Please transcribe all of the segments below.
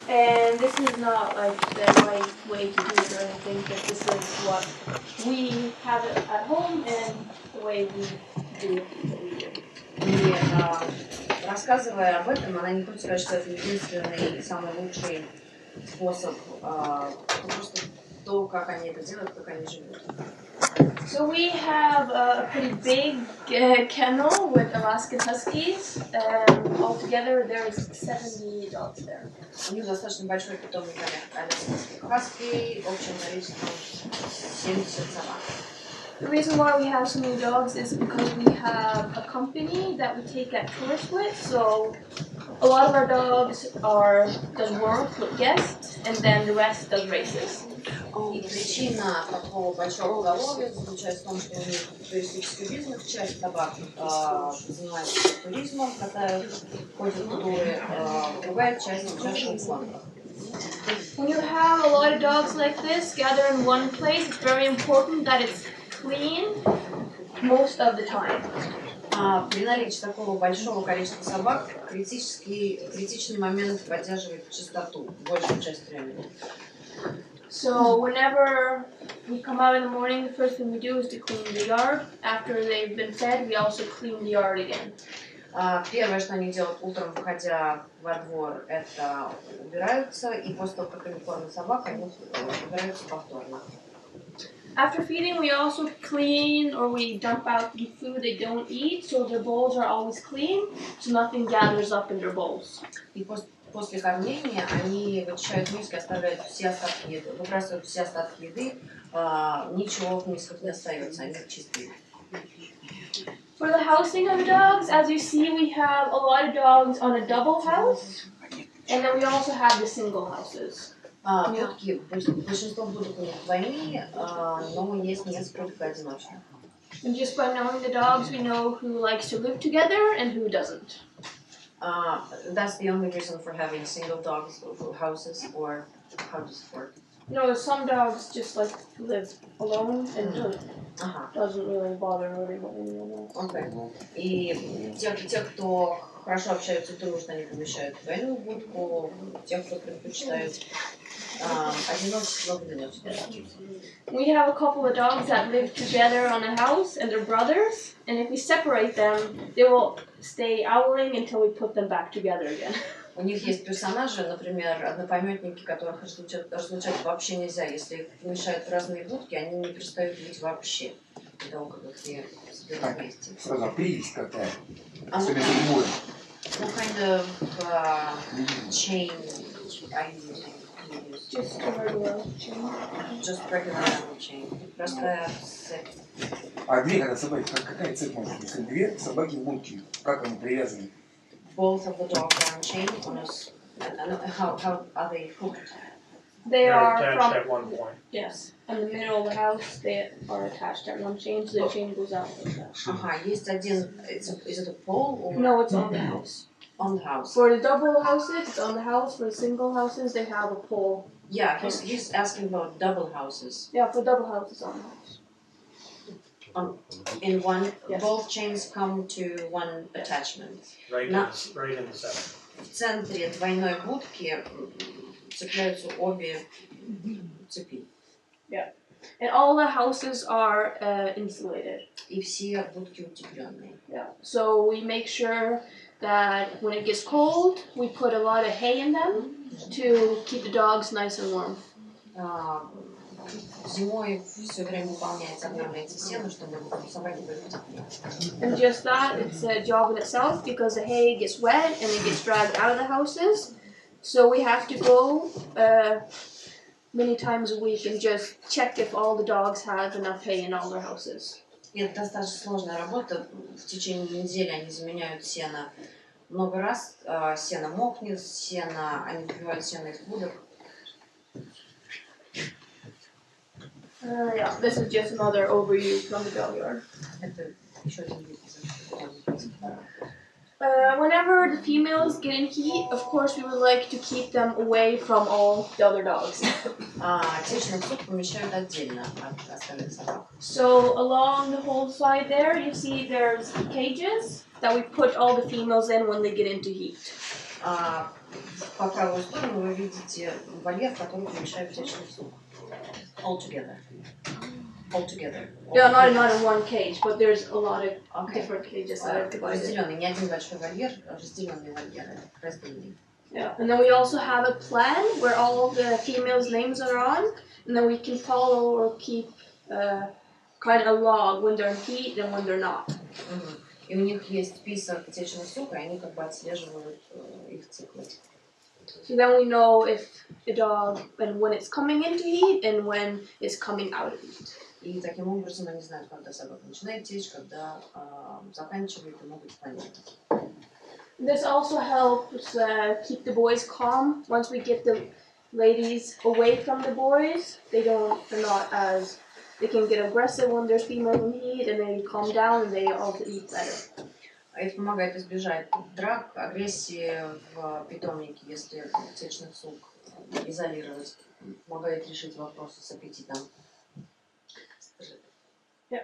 And this is not like the right way to do it or anything, but this is what we have it at home and the way we do it. И рассказывая об этом, она не хочет сказать, что это единственный, самый лучший способ, просто то, как они это делают, как они живут. So we have a pretty big kennel with Alaskan Huskies. Altogether, there's 70 dogs there. У них достаточно большой питомник алясканских хаски, общим количеством 70 собак. The reason why we have so many dogs is because we have a company that we take at tourists with. So a lot of our dogs does work with guests, and then the rest does races. И причина такого большого поголовья заключается в том, что у них туристический бизнес, часть собак занимается туризмом, катают, ходят в туры, другая часть участвует в гонках. When you have a lot of dogs like this gather in one place, it's very important that it's clean most of the time. При наличии такого большого количества собак критичный момент поддерживать чистоту большую часть времени. So whenever we come out in the morning, the first thing we do is to clean the yard. After they've been fed, we also clean the yard again. Первое, что они делают утром, выходя во двор, это убираются, и после того, как они кормят собак, они убираются повторно. After feeding, we also clean or we dump out the food they don't eat, so their bowls are always clean, so nothing gathers up in their bowls. И после кормления они вычищают миски, оставляют все остатки еды, выбрасывают все остатки еды, ничего в мисках не остается, они чистые. For the housing of the dogs, as you see, we have a lot of dogs on a double house, and then we also have the single houses. Будки, большинство будок у них двойные, но есть несколько одиночных. And just by knowing the dogs, we know who likes to live together and who doesn't. That's the only reason for having single dogs houses, or how does it work? No, some dogs just like live alone and doesn't really bother anyone else. Okay. И те, кто хорошо общаются и дружат, они помещают в двойную будку, те, кто предпочитает одиночество в одиночестве. We have a couple of dogs that live together on a house and they're brothers, and if we separate them, they will stay owling until we put them back together again. У них есть персонажи, например, однопометники, которых разлучать вообще нельзя. Если их помещают в разные будки, они не перестают жить вообще. До того, как их соберут вместе. Сразу привязь какая? Особенно зимой. Kind of chain I use. Just a regular chain. Just regular chain. Простая цепь. А две, когда собаки, какая цепь может быть? Если две собаки в будке, как они привязаны? Both of the dogs are on chain on us. How are they hooked? They are attached at one point. Yes, in the middle of the house. They are attached at one chain, so the chain goes out like that. Есть один. Is it a pole or? No, it's on the house. On the house. For the double houses, it's on the house. For the single houses, they have a pole. Yeah, he's asking about double houses. Yeah, for double houses on the house. In one, yes. Both chains come to one attachment. Right in the center. В центре двойной будки цепляются обе цепи. Yeah, and all the houses are insulated. И все будки утепленные. Yeah, so we make sure that when it gets cold, we put a lot of hay in them to keep the dogs nice and warm. Зимой все время выполняется, обновляется сено, чтобы собаки были теплее. And just that, it's a job in itself because the hay gets wet and it gets dragged out of the houses. So we have to go many times a week and just check if all the dogs have enough hay in all their houses. И это достаточно сложная работа. В течение недели они заменяют сено много раз. Сено мокнет, они выбивают сено из будок. Yeah, this is just another overview from the dog yard. Whenever the females get in heat, of course we would like to keep them away from all the other dogs. So along the whole side there, you see there's cages that we put all the females in when they get into heat. По правую сторону вы видите вольер, который помещает птичный сук. All together. Yeah, not in one cage, but there's a lot of different cages that are divided. Разделенный, не один большой вольер, разделенные вольеры, разделенные. Yeah, and then we also have a plan where all the females' names are on, and then we can follow or keep kind of a log when they're in heat and when they're not. И у них есть список птичьего сука, и они как бы отслеживают их циклы. So then we know if the dog, and when it's coming into heat and when it's coming out of heat. И таким образом они знают, когда собака начинает течь, когда заканчивает, и могут планировать. This also helps keep the boys calm. Once we get the ladies away from the boys, they're not as, they can get aggressive when there's females in heat, and they calm down and they also eat better. Это помогает избежать драк, агрессии в питомнике, если птичный сук изолировать. Помогает решить вопросы с аппетитом. Yeah.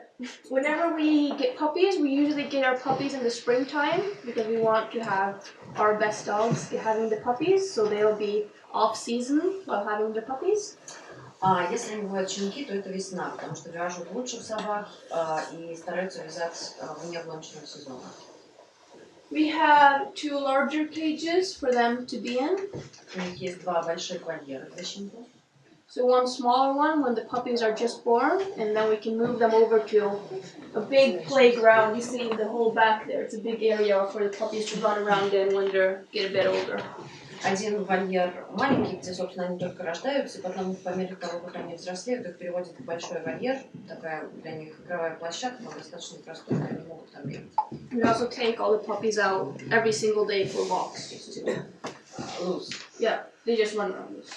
Whenever we get puppies, we usually get our puppies in the springtime because we want to have our best dogs having the puppies, so they'll be off season while having the puppies. А если они бывают щенки, то это весна, потому что вяжут лучших собак и стараются вязать вне гоночного сезона. We have 2 larger cages for them to be in. У них есть 2 больших вольера для щенков. So one smaller one when the puppies are just born, and then we can move them over to a big playground. You see the whole back there. It's a big area for the puppies to run around in when they get a bit older. Один вольер маленький, где, собственно, они только рождаются, и потом по мере того, как они взрослеют, их переводят в большой вольер. Такая для них игровая площадка, но достаточно просторная, они могут там бегать. We also take all the puppies out every single day for walks. Just to, Loose. yeah, they just run around loose.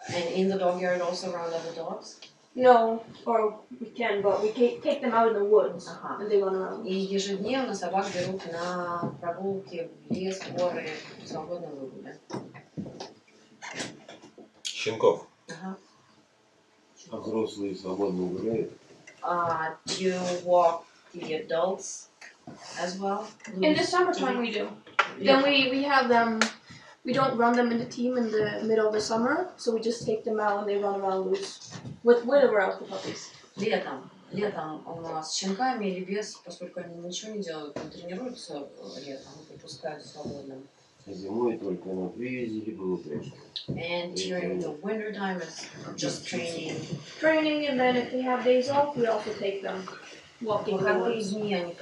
And in the dog yard also around other dogs? No, or we can, but we take them out in the woods and they run around. И ежедневно собак берут на прогулки в лес, в горы, в свободном выгуле. Щенков. Ага. А взрослые свободно гуляют? Do you walk the adults as well? In the summertime we do. Then we have them. We don't run them in the team in the middle of the summer, so we just take them out and they run around loose with whatever else the puppies. Летом у нас с щенками или без, поскольку они ничего не делают, не тренируются летом, выпускают свободно. Зимой только на привязи либо упряжке. And during the winter time it's just training. Training, and then if they have days off, we also take them walking. Выходные дни они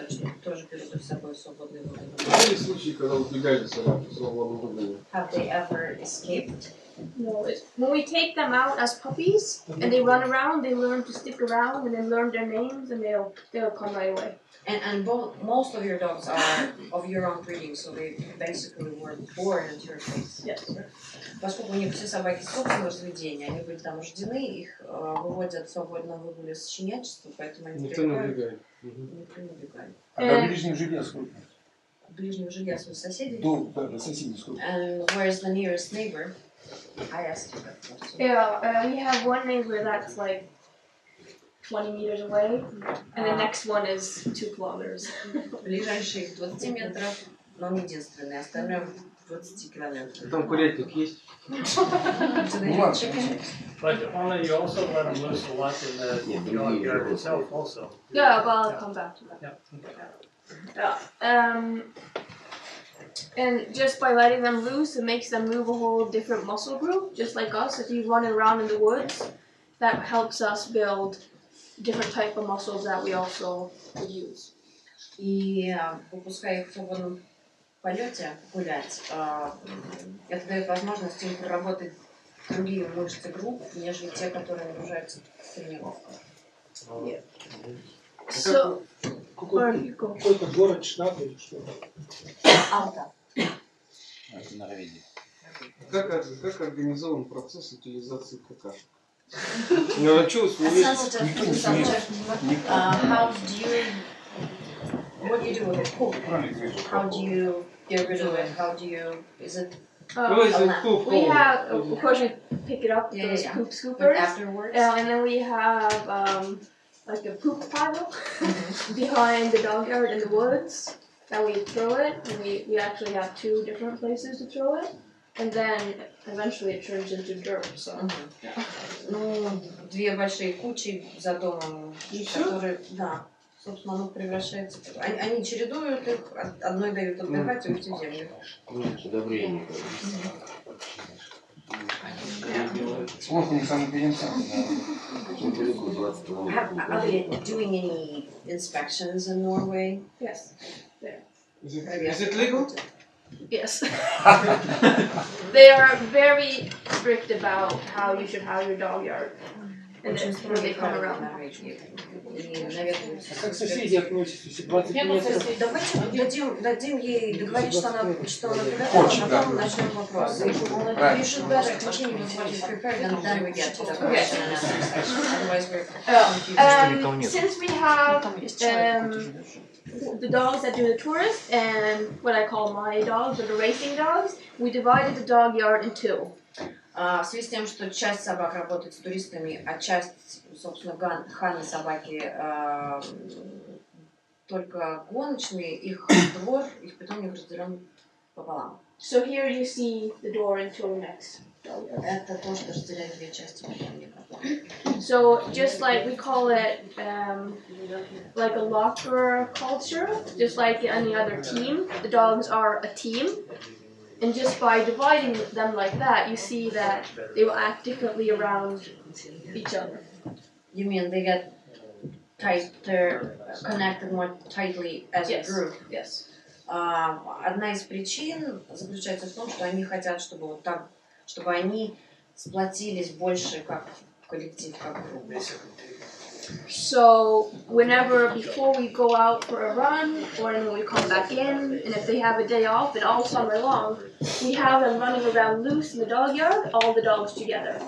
тоже берут с собой свободные выгулы. Были случаи, когда убегали собаки в свободном выгуле? Have they ever escaped? No, when we take them out as puppies and they run around, they learn to stick around and then learn their names, and they'll come right away. And most of your dogs are of your own breeding, so they basically were born at your place. Yes. Поскольку у них все собаки собственного разведения, они были там рождены, их выводят свободно в выгуле с щенячества, поэтому они Никто не привыкают. убегает. Никто не убегает. А до ближнего жилья сколько? Ближнего жилья своих соседей. До соседей сколько? And where's the nearest neighbor? I asked you that question. Yeah, we have one neighbor that's like 20 meters away, and the next one is 2 kilometers. Ближайший в 20 метров, но он единственный, остальное в 20 километров. Там курятник есть? But only you also let them loose a lot in the dog yard itself also. Yeah, but I'll come back to that. Yeah. And just by letting them loose, it makes them move a whole different muscle group, just like us. If you run around in the woods, that helps us build different type of muscles that we also would use. И выпуская их в свободном полете гулять, это дает возможность им проработать другие мышцы групп, нежели те, которые нагружаются в тренировках. So, Какой-то город, штат или что? Алта. Это Норвегия. Как организован процесс утилизации какашек? Я научился, не весь. Никто не смеется. How do you, what do you do with it? Poop. How do you get rid of it? How do you, is it we have, of course, we pick it up with those poop but scoopers, afterwards? and then we have like a poop pile behind the dog yard in the woods, and we throw it, and we actually have 2 different places to throw it. and then eventually it turns into dirt. So. Ну, две большие кучи за домом, которые, да, собственно, оно превращается... Они чередуют их, одной дают отдыхать, уйти в землю. Удобрение. Сколько у них самый переносный? Are they doing any inspections in Norway? Yes. Is it legal? Yes. They are very strict about how you should have your dog yard. And Очень that's where they строгие come правила в around. Норвегии. И, наверное, Как соседи относятся? Если 20 метров. Давайте дадим ей договорить, что она приготовила, Хочет, а да. потом начнем вопросы. Правильно. You should better continue with what you've prepared, and then we get to the question and answer section. Otherwise, we're confused. Since we have the dogs that do the tourist and what I call my dogs, or the racing dogs, we divided the dog yard in two. В связи с тем, что часть собак работает с туристами, а часть, собственно, Ханны собаки только гоночные, их двор, их питомник разделен пополам. So here you see the door into the next dog yard. Это то, что разделяет две части питомника. So just like we call it like a locker culture, just like any other team, the dogs are a team. And just by dividing them like that, you see that they will act differently around each other. You mean they get tighter, connected more tightly as a group? Yes. Одна из причин заключается в том, что они хотят, чтобы вот так, чтобы они сплотились больше как коллектив, как группа. So whenever, before we go out for a run, or when we come back in, and if they have a day off, and all summer long, we have them running around loose in the dog yard, all the dogs together.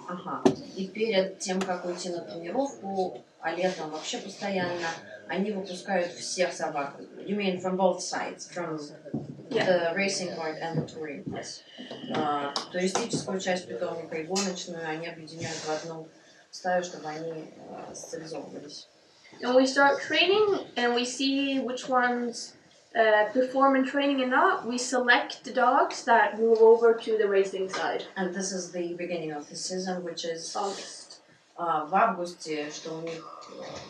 Ага. И перед тем, как уйти на тренировку, а летом вообще постоянно, они выпускают всех собак. You mean from both sides, from the racing part and the touring? Yes. Туристическую часть питомника и гоночную они объединяют в одну стаю, чтобы они социализовывались. And we start training, and we see which ones perform in training and not. We select the dogs that move over to the racing side. And this is the beginning of the season, which is August. В августе, что у них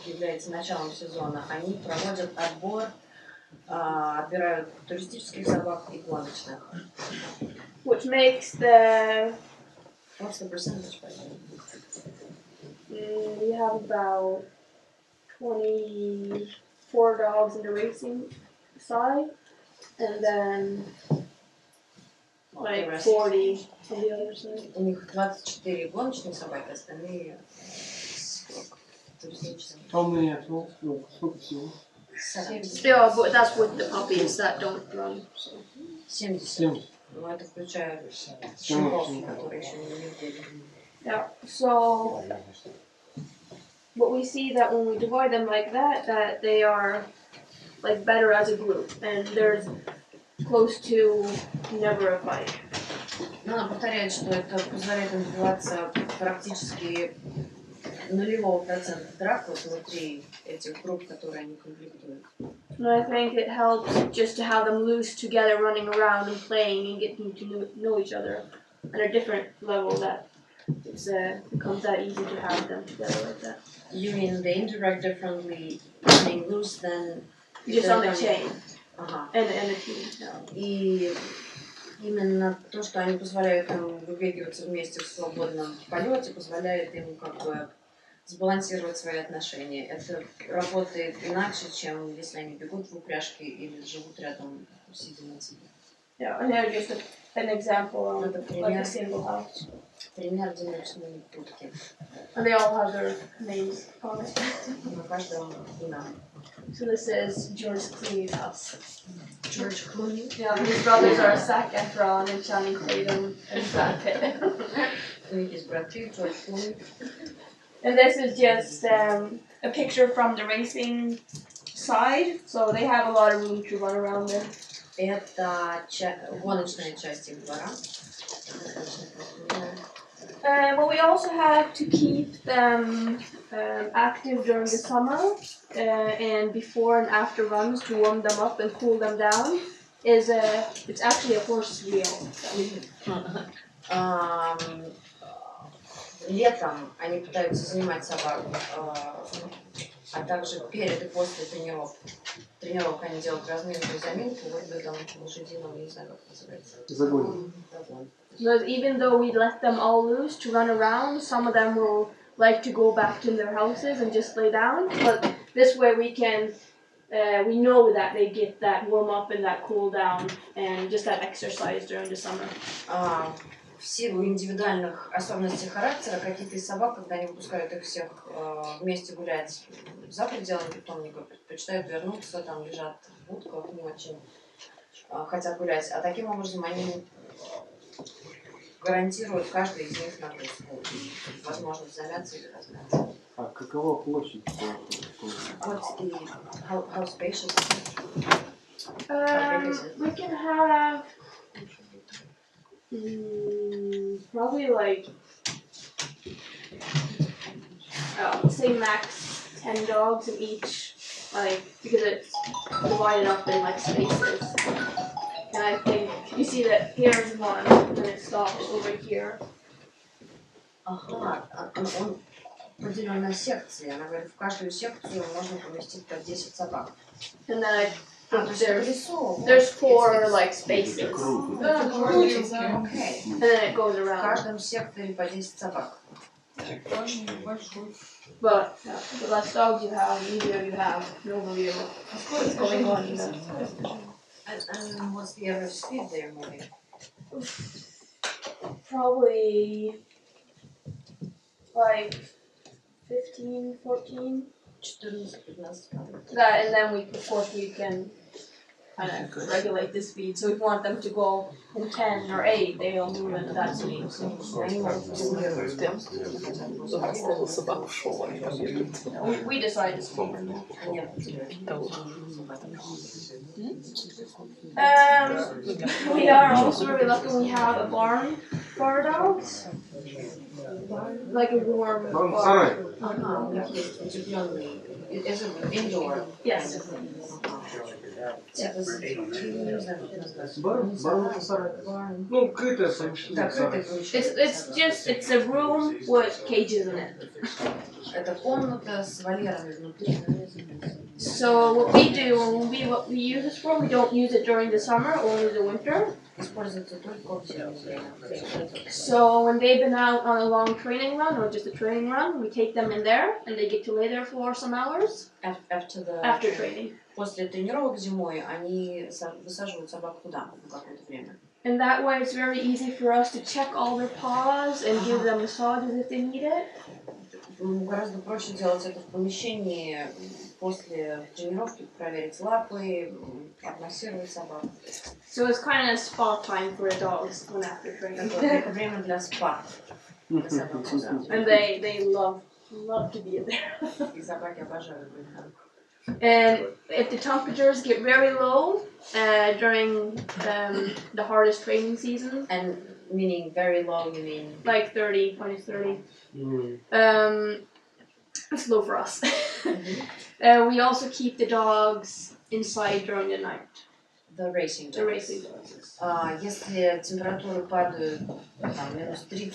является началом сезона, они проводят отбор, отбирают туристических собак и гоночных. Which makes the... What's the percentage, by the way? We have about 24 dogs in the racing side, and then like 40 on the other side. У них 24 гоночные собаки, остальные туристические. А у меня сколько всего? Still, but that's with the puppies that don't run. So. 70. Но это включает щенков, которые еще не ввели. Yeah, so but we see that when we divide them like that, that they are like better as a group, and there's close to never a fight. Но она повторяет, что это позволяет им добиваться практически нулевого процента драк внутри этих групп, которые они комплектуют. And I think it helps just to have them loose together, running around and playing and getting to know each other at a different level. That it's becomes that easy to have them together like that. You mean they interact differently running loose than Just on the chain. Ага. And a team. Yeah. И именно то, что они позволяют им выбегиваться вместе в свободном полете, позволяет им как бы сбалансировать свои отношения. Это работает иначе, чем если они бегут в упряжке или живут рядом, сидя на себе. Yeah, and here's just an example of like a single house. Пример одиночной будки. And they all have their names on it. На каждом имя. So this is George Clooney's house. George Clooney. Yeah, his brothers are Zac Efron and Channing Tatum and Brad Pitt. У них есть Brad Pitt, George Clooney. And this is just a picture from the racing side. So they have a lot of room to run around there. Это гоночная часть их двора. But we also have to keep them active during the summer and before and after runs to warm them up and cool them down. is it's actually a horse wheel. Летом они пытаются занимать собак, а также перед и после тренировок. Тренировок они делают разные заминки, вот в этом лошадином, не знаю, как называется. Загон. Because even though we let them all loose to run around, some of them will like to go back to their houses and just lay down. But this way we can, we know that they get that warm up and that cool down and just that exercise during the summer. В силу индивидуальных особенностей характера, какие-то из собак, когда они выпускают их всех вместе гулять за пределами питомника, предпочитают вернуться, там лежат в будках, не очень хотят гулять. А таким образом они гарантируют каждый из них нагрузку, возможность замяться или размяться. А какова площадь? How spacious? We can have probably like say max 10 dogs in each, like because it's divided up in like spaces. And I think you see that here's one and it stops over here. Ага, он поделен на секции. Она говорит, в каждую секцию можно поместить по 10 собак. And then I think there's 4 like spaces. Okay. And then it goes В around. каждом секторе по 10 собак. But the less dogs you have, the easier you have to overview what's going on. You know. And what's the average speed they're moving? Probably like 15, 14. 14-15. That, and then of course we can kind of regulate the speed. So if we want them to go in 10 or 8, they'll move into that speed. We decide the speed. We are also very lucky we have a barn for our dogs. Like a warm barn. Is it indoor? Yes. Ну, крытое помещение. It's a room with cages in it. Это комната с вольерами внутри. So what we do, what we use this for, we don't use it during the summer, only the winter. Используется только в зимнее время. So when they've been out on a long training run or just a training run, we take them in there and they get to lay there for some hours after training. После тренировок зимой они высаживают собак туда на какое-то время. And that way it's very easy for us to check all their paws and give them massages if they need it. Гораздо проще делать это в помещении после тренировки, проверить лапы, отмассировать собак. So it's kind of spa time for the dogs when after training. Это время для спа. And they love to be in there. И собаки обожают быть там. And if the temperatures get very low during the hardest training season, And meaning very low, you mean? like 30, minus 30, it's low for us. We also keep the dogs inside during the night. The racing dogs. The racing dogs. Если температуры падают там, минус 30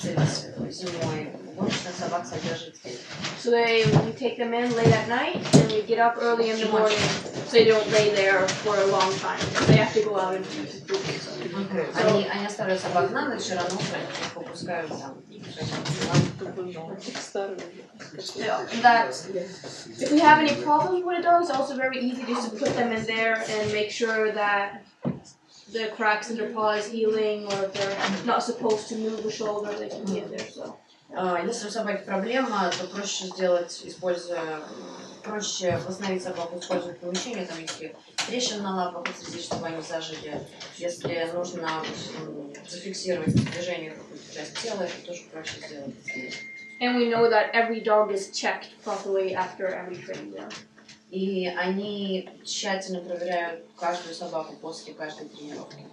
зимой, гоночных собак содержат здесь. So we take them in late at night and we get up early in the morning so they don't lay there for a long time. They have to go out and do some food. Они оставляют собак на ночь, рано утром их выпускают там. If we have any problems with the dogs, it's also very easy just to put them in there and make sure that the cracks in their paw is healing, or if they're not supposed to move the shoulder, they can be in there. So. Если у собаки проблема, то проще сделать, проще восстановить собаку, использовать помещение, там если трещины на лапах отследить, чтобы они зажили. Если нужно зафиксировать движение какую-то часть тела, это тоже проще сделать. And we know that every dog is checked properly after every training round. И они тщательно проверяют каждую собаку после каждой тренировки.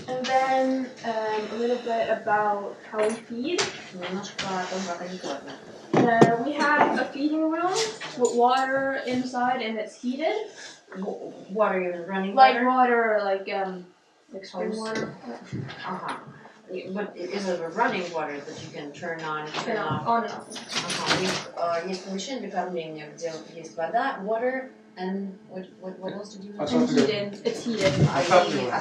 And then a little bit about how we feed. Немножко о том, как они кормят. We have a feeding room with water inside and it's heated. Water, running Like water? water, like spring water. Ага. But is it a running water that you can turn on, turn off? On and off. Ага. У них есть помещение для кормления, где есть вода, water, and what else did you mention? It's heated. Отапливаемое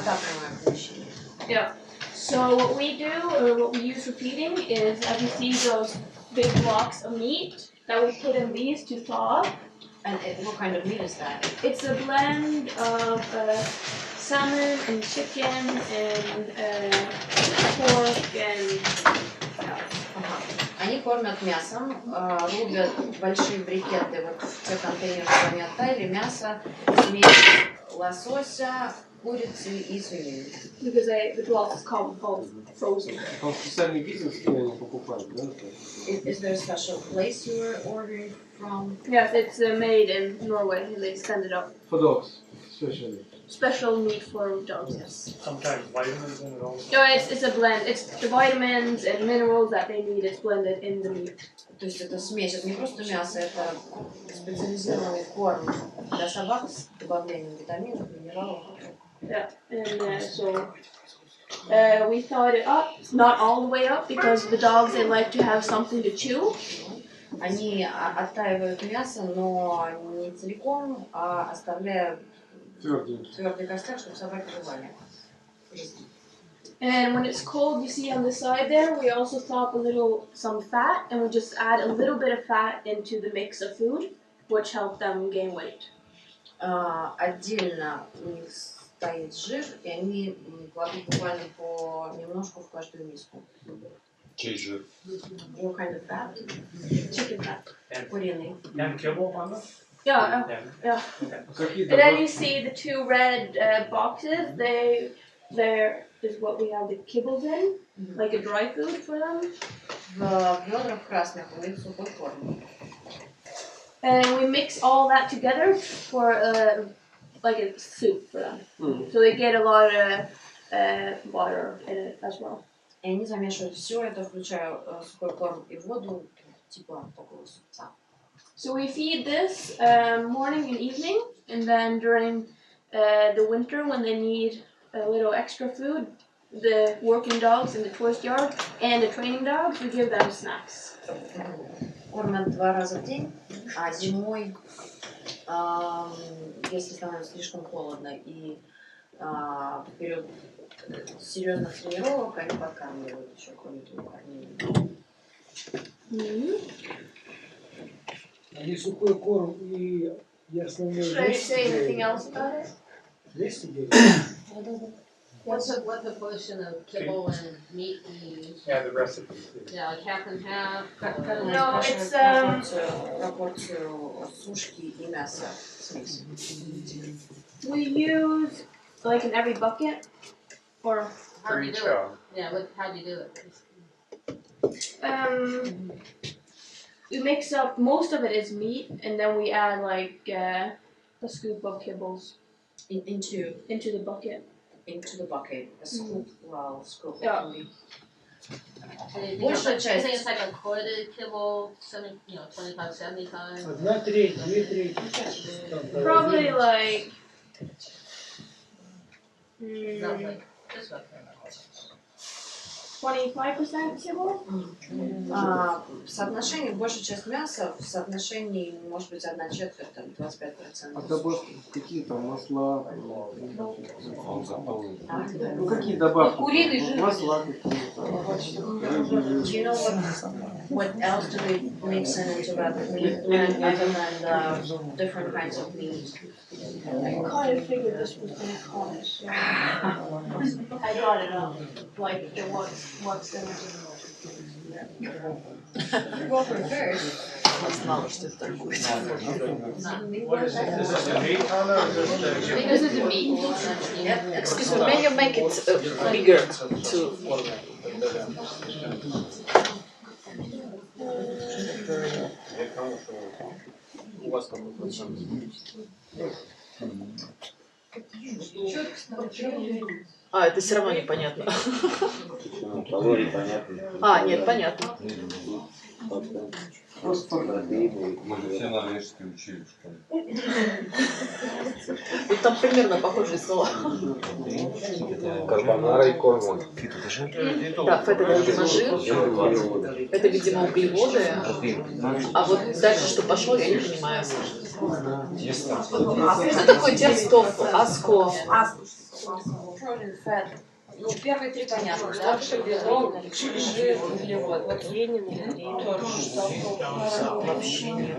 помещение. Yeah. So what we do, or what we use for feeding, is as you see those big blocks of meat that we put in these to thaw. And what kind of meat is that? It's a blend of salmon and chicken and pork and. Ага. Они кормят мясом, рубят большие брикеты вот в те контейнеры, что они оттаяли, мясо, смесь лосося, курицы и свинины. Because the blocks come frozen. Там специальный бизнес, где они покупают, да? Is there a special place you were ordering from? Yes, it's made in Norway and they send it up. For dogs, especially. Special meat for dogs, yes. Sometimes vitamins in it also. No, it's a blend. It's the vitamins and minerals that they need. It's blended in the meat. То есть это смесь, это не просто мясо, это специализированный корм для собак с добавлением витаминов, минералов. Yeah, and so we thawed it up, not all the way up, because the dogs, they like to have something to chew. Они оттаивают мясо, но не целиком, а оставляя твердый костяк, чтобы собаки жевали. And when it's cold, you see on the side there, we also thaw up some fat, and we just add a little bit of fat into the mix of food, which help them gain weight. Отдельно у них стоит жир, и они кладут буквально по немножку в каждую миску. Чей жир? What kind of fat? Chicken fat. Куриный. And kibble on it? Yeah, yeah. Какие And then you see the two red boxes. There is what we have the kibbles in, like a dry food for them. В ведрах красных у них сухой корм. And we mix all that together for like a soup for them. So they get a lot of water in it as well. И они замешивают все это, включая сухой корм и воду, типа такого супца. So we feed this morning and evening, and then during the winter when they need a little extra food, the working dogs in the tourist yard and the training dogs, we give them snacks. Кормят 2 раза в день, а зимой, если становится слишком холодно и в период серьезных тренировок, они подкармливают еще, кроме того, кормили. Они сухой корм и основной Should I say anything else about it? Есть идея? What proportion of kibble and meat do you use? Yeah, the recipe. Yeah, like half and half. No, it's пропорцию сушки и мяса смесь. we use like in every bucket, or How do you do it? Yeah, how do you do it? we mix up. Most of it is meat, and then we add like a scoop of kibbles Into into the bucket. the bucket, a scoop, well, scoop. Yeah. So you Большая think часть. it's like a quarter kibble, 25, 75? 1/3, 2/3. Probably like. Not like this one. 25% kibble? В соотношении, большая часть мяса, в соотношении, может быть, 1/4, там, 25%. А добавки, какие там масла? Он заполнен. Ну какие добавки? Куриный жир. Масла какие-то. Do you know what else do we mix into that meat blend other than the different kinds of meat? I kind of figured this was going to cost. I brought it up. Like, what's in it. Well prepared. What is this? Is this the meat, Hanna, or is this the kibble? This is the meat. Excuse me, may you make it bigger too? У вас какой процент? А, это все равно непонятно. Того непонятно. А, нет, понятно. Мы же все норвежские учили в школе. Вот там примерно похожие слова. Карбонара и кормон. Да, фет это, видимо, жир. Это, видимо, углеводы. А вот дальше, что пошло, я не понимаю. Что такое текстов, аско? Protein, fat. Ну, первые три понятно, да? Белок, жир, углевод. Вот Ленин, Вообще нет.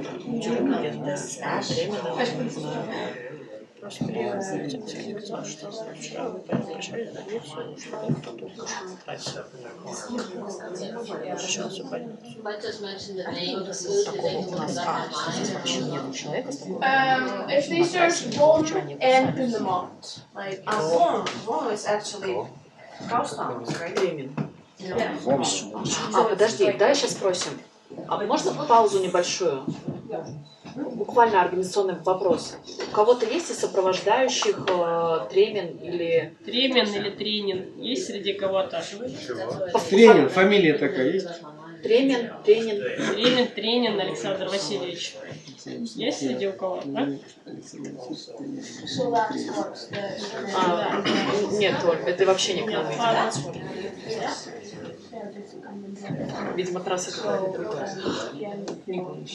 Let's just mention the name of the food that they can look it up online. If they search Vom and Pinamont, like Vom is actually Gaustown, right? А, подожди, давай сейчас спросим. А можно паузу небольшую? Буквально организационный вопрос. У кого-то есть из сопровождающих Тремен или... Тремен или Тренин? Есть среди кого-то? Тренин, фамилия такая есть? Тремен, Тренин. Тремен, Тренин Александр Васильевич. Есть среди у кого? Да? Нет, Оль, это вообще не к нам, видимо. Видимо, трасса какая-то другая. Нет, не важно.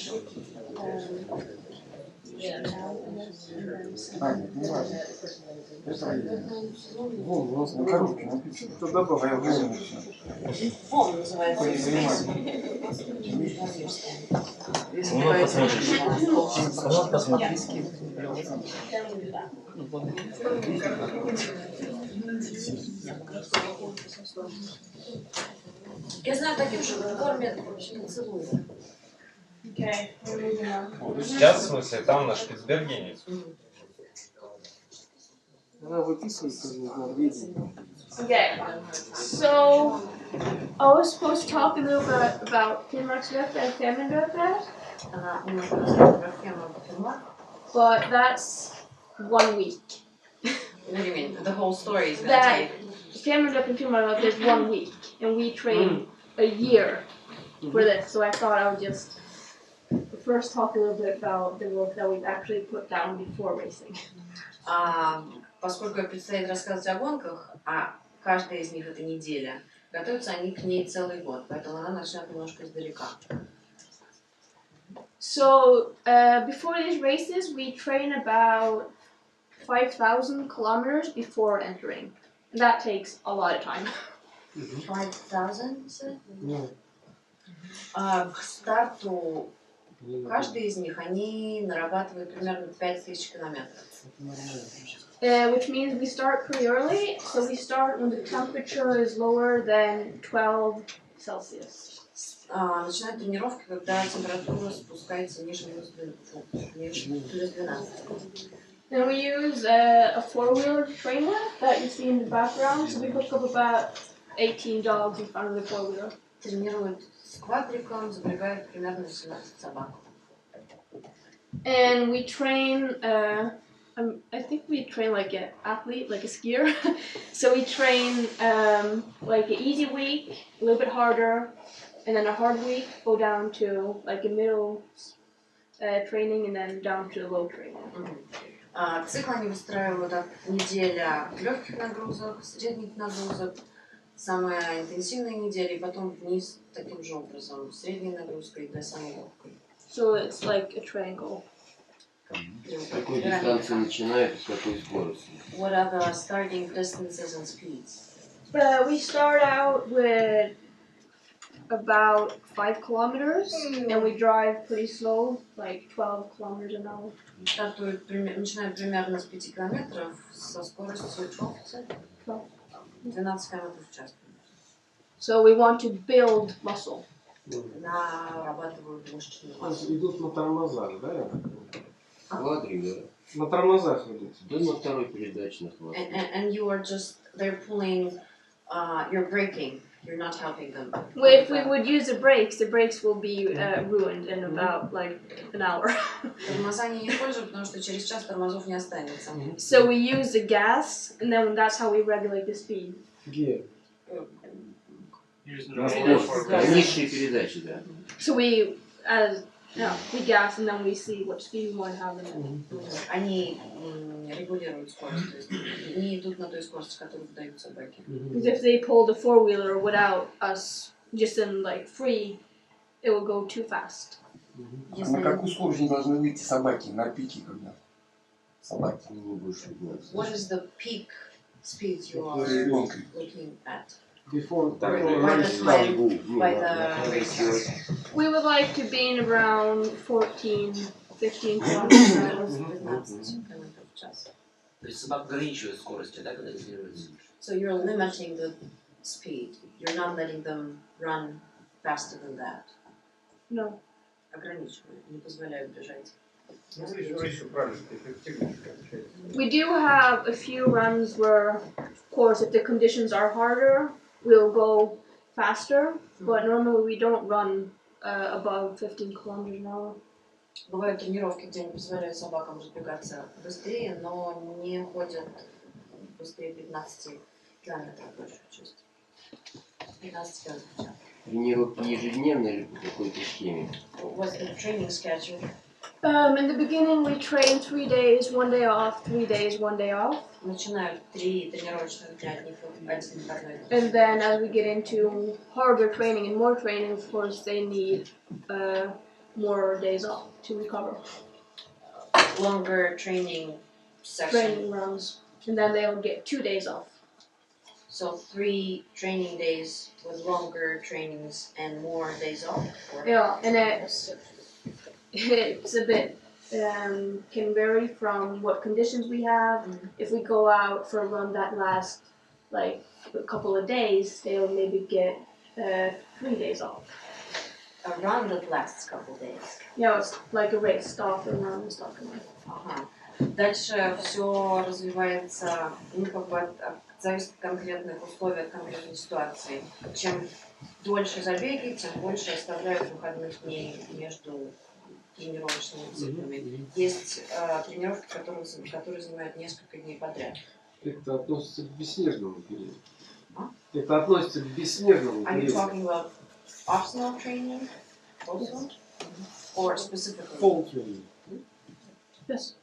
Вон, у нас на коробке написано. Что добавил? Vom называется. Если нравится. Посмотри. Я знаю таких, что кормят, вообще не целуют. okay, we're moving on. Сейчас, в смысле, там на Шпицбергене. Она выписывает из Норвегии. Okay, so I was supposed to talk a little bit about Finnmarksløpet and Fevraля, Она немножко рассказывает про ферму Finnmark. but that's 1 week. What do you mean? The whole story is gonna That take. Fevraля and Finnmarksløpet is 1 week, and we train a year for this. So I thought I would just first talk a little bit about the work that we've actually put down before racing. Поскольку предстоит рассказывать о гонках, а каждая из них это неделя, готовятся они к ней целый год, поэтому она начнет немножко издалека. So before these races, we train about 5,000 kilometers before entering. And that takes a lot of time. 5,000, you said? К старту каждый из них они нарабатывают примерно 5000 километров. Which means we start pretty early, so we start when the temperature is lower than 12 Celsius. Начинают тренировки, когда температура спускается ниже плюс 12. And we use a four-wheeler trainer that you see in the background, so we hook up about 18 dogs in front of the four-wheeler. Тренируют с квадриком, запрягают примерно 17 собак. And we train, I think we train like an athlete, like a skier. So we train like an easy week, a little bit harder, and then a hard week, go down to like a middle training, and then down to low training. Цикл они выстраивают от неделя легких нагрузок, средних нагрузок, самая интенсивная неделя, и потом вниз таким же образом, средней нагрузкой до самой легкой. So it's like a triangle. Какой дистанции начинает и с какой скоростью? What are the starting distances and speeds? We start out with about 5 kilometers, and we drive pretty slow, like 12 kilometers an hour. Начинают примерно с 5 километров со скоростью 12 километров в час. So we want to build muscle. Нарабатывают мышечную массу. Идут на тормозах, да? Квадрик, да? На тормозах идут. Да на второй передаче на хватит. And you are just, they're pulling, you're braking. You're not helping them. Well, if we would use the brakes will be ruined in about like an hour. Тормоза не используют, потому что через час тормозов не останется. So we use the gas, and then that's how we regulate the speed. Гея. На скорость. Низшие передачи, да. So we gas, and then we see what speed we want to have in it. Они регулируют скорость, то есть не идут на той скорости, которую дают собаки. Because if they pull the four-wheeler without us, just in like free, it will go too fast. А на какую скорость не должны выйти собаки на пике, когда? Собаки. What is the peak speed you are looking at? Before By the race. We would like to be in around 14, 15 kilometers an hour. 15 км в час. То есть собака ограничивает скорости, да, когда тренируется? So you're limiting the speed. You're not letting them run faster than that. No. Ограничивают, не позволяют бежать. We do have a few runs where, of course, if the conditions are harder, we'll go faster, but normally we don't run above 15 kilometers an hour. Бывают тренировки, где они позволяют собакам разбегаться быстрее, но не ходят быстрее 15 километров большую часть. 15 километров в час. Тренировки ежедневно или по какой-то схеме? What's the training schedule? In the beginning, we train 3 days, 1 day off, 3 days, 1 day off. Начинают 3 тренировочных дня, один выходной. And then as we get into harder training and more training, of course, they need more days off to recover. Longer training session. Training rounds. And then they'll get 2 days off. So 3 training days with longer trainings and more days off? Yeah, and it's a bit, can vary from what conditions we have. If we go out for a run that lasts like a couple of days, they'll maybe get 3 days off. A run that lasts a couple of days? Yeah, it's like a race, start and run and start and run. Ага. Дальше все развивается, ну, как бы зависит от конкретных условий, от конкретной ситуации. Чем дольше забеги, тем больше оставляют выходных дней между тренировочными циклами. Есть тренировки, которые занимают несколько дней подряд. Это относится к бесснежному периоду. Это относится к бесснежному Are you периоду. talking about off-snow training also? Or specifically? Fall training. Yes.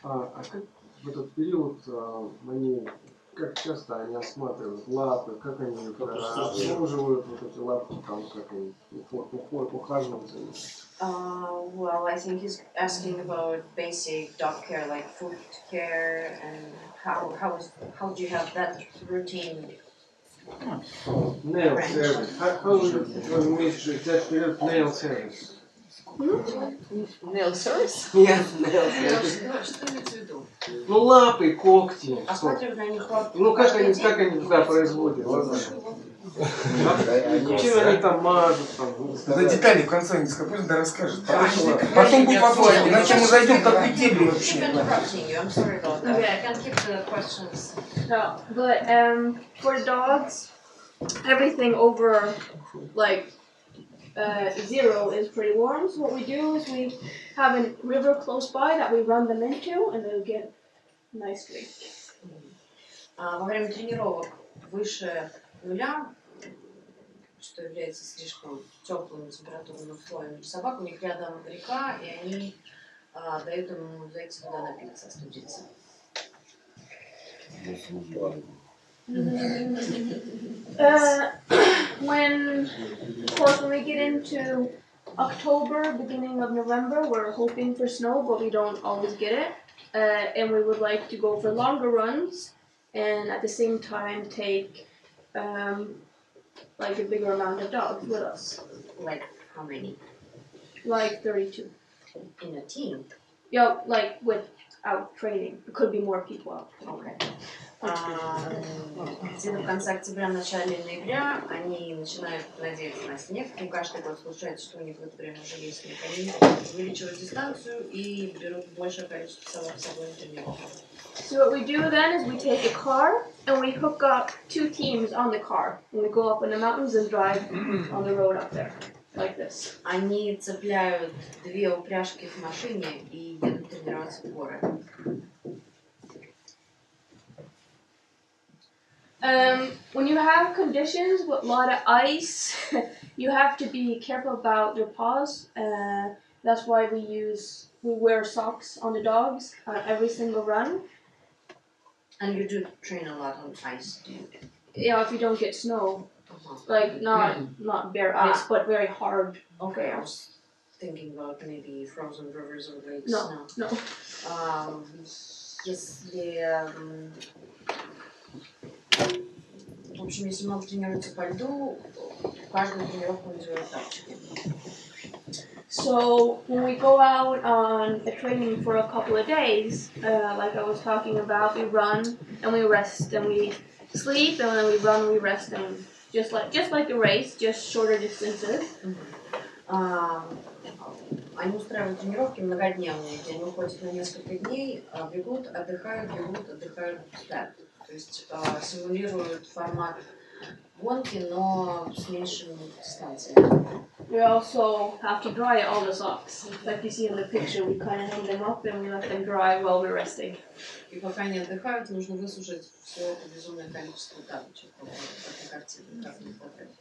А как в этот период они, как часто они осматривают лапы, как они обслуживают вот эти лапки, там, как они ухаживают за ними? Well, I think he's asking about basic dog care, like food care, and how do you have that routine? Nail service. How do you measure that period nail service? Nail service? Нет, nail service. Что имеется в виду? Ну, лапы, когти. Осматривать на них лапки. Ну, как они туда производят? Чем они там мажут? За детали в конце не скажу, пусть расскажет. Потом будет вопрос, иначе мы зайдем в такую тему вообще. I'm sorry about that. I can't keep the questions. No, but for dogs, everything over like 0 is pretty warm. So what we do is we have a river close by that we run them into, and they'll get nice drink. Во время тренировок выше нуля, что является слишком теплым температурным условием для собак, у них рядом река, и они дают им зайти туда напиться, остудиться. When we get into October, beginning of November, we're hoping for snow, but we don't always get it. And we would like to go for longer runs, and at the same time take like a bigger amount of dogs with us. Like how many? Like 32. In a team? Yeah, like without training. There could be more people out. Okay. Где-то в конце октября, начале ноября они начинают надеяться на снег. Ну, каждый год случается, что у них в это время уже есть снег. Они увеличивают дистанцию и берут большее количество собак с собой на тренировку. So what we do then is we take a car and we hook up 2 teams on the car. And we go up in the mountains and drive on the road up there, like this. Они цепляют 2 упряжки к машине и едут тренироваться в горы. When you have conditions with a lot of ice, you have to be careful about their paws. That's why we wear socks on the dogs on every single run. And you do train a lot on ice, do you? Yeah, if you don't get snow, like not bare ice, but very hard. Okay, I was thinking about maybe frozen rivers or lakes. No. Если в общем, если много тренируется по льду, каждую тренировку надевают тапочки. So when we go out on a training for a couple of days, like I was talking about, we run and we rest and we sleep and then we run, we rest, and just like a race, just shorter distances. Они устраивают тренировки многодневные, где они уходят на несколько дней, бегут, отдыхают, спят. То есть симулируют формат гонки, но с меньшими дистанциями. We also have to dry all the socks. Like you see in the picture, we kind of hang them up and we let them dry while we're resting. И пока они отдыхают, нужно высушить все это безумное количество тапочек. Это картина, как фотография.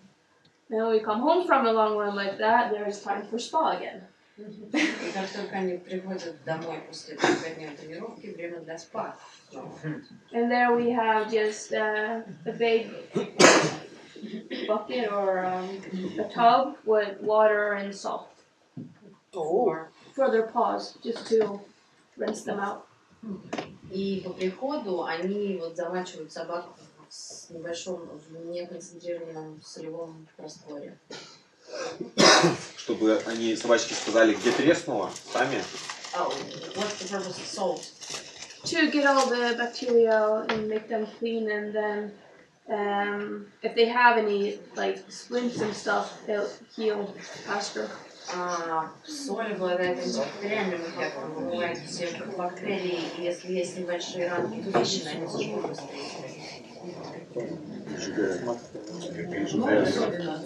Then when we come home from a long run like that, there is time for spa again. И как только они приходят домой после трехдневной тренировки, время для спа. And there we have just a big bucket or a tub with water and salt for their paws, just to rinse them out. И по приходу они вот замачивают собак в небольшом, в неконцентрированном солевом растворе. Чтобы они, собачки, сказали, где треснуло, сами. What's the purpose of salt? To get all the bacteria out and make them clean, and then if they have any like splints and stuff, they'll heal faster. Соль обладает антибактериальным эффектом, вымывает все бактерии, и если есть небольшие ранки в трещины, они заживут быстрее.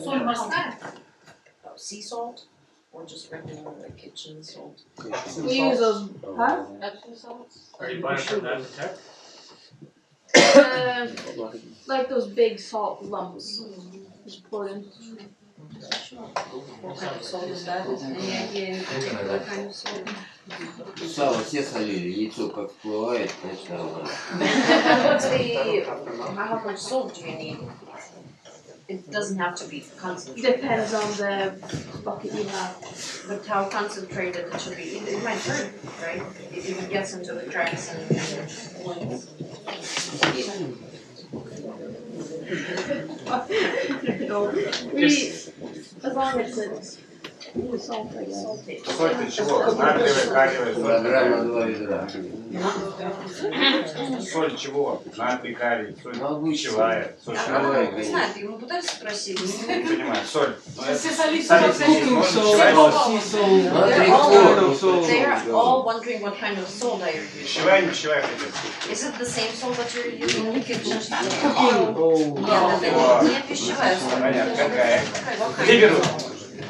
Соль морская? Sea salt? Or just regular like kitchen salt? We use those, huh? Epsom salts? Are you buying from that tech? Like those big salt lumps. Just pour in. What kind of salt is that? Any idea in particular kind of salt? Сало все солили, яйцо как всплывает, значит нормально. How much salt do you need? It doesn't have to be concentrated. Depends on the bucket you have. But how concentrated it should be. It might hurt, right? If it gets into the cracks and points. As long as it's salt, I guess. Соль для чего? Натриевая, калиевая, Килограмма 2 ведра. соль чего? Натрий, калий, соль пищевая, соль Не шаровая. знаю, ты ему пытаешься спросить? Не понимаю, соль. Все солисты Сами съесть можно, пищевая? They are all wondering what kind of salt I use. Пищевая, не пищевая, хотите? Is it the same salt that you're using in the kitchen? Oh. Нет, это не пищевая соль. Понятно, какая? Где берут?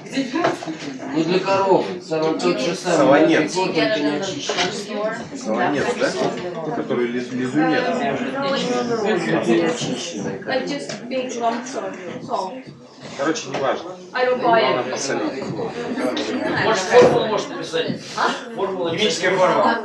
Ну для коров, самый тот же самый. Солонец. Do you get it in the store? Солонец, да? Который лизунец. Like just big lumps of salt. Короче, не важно. I don't buy Главное it. посолить. Может, формулу можешь написать? Формула. Химическая формула.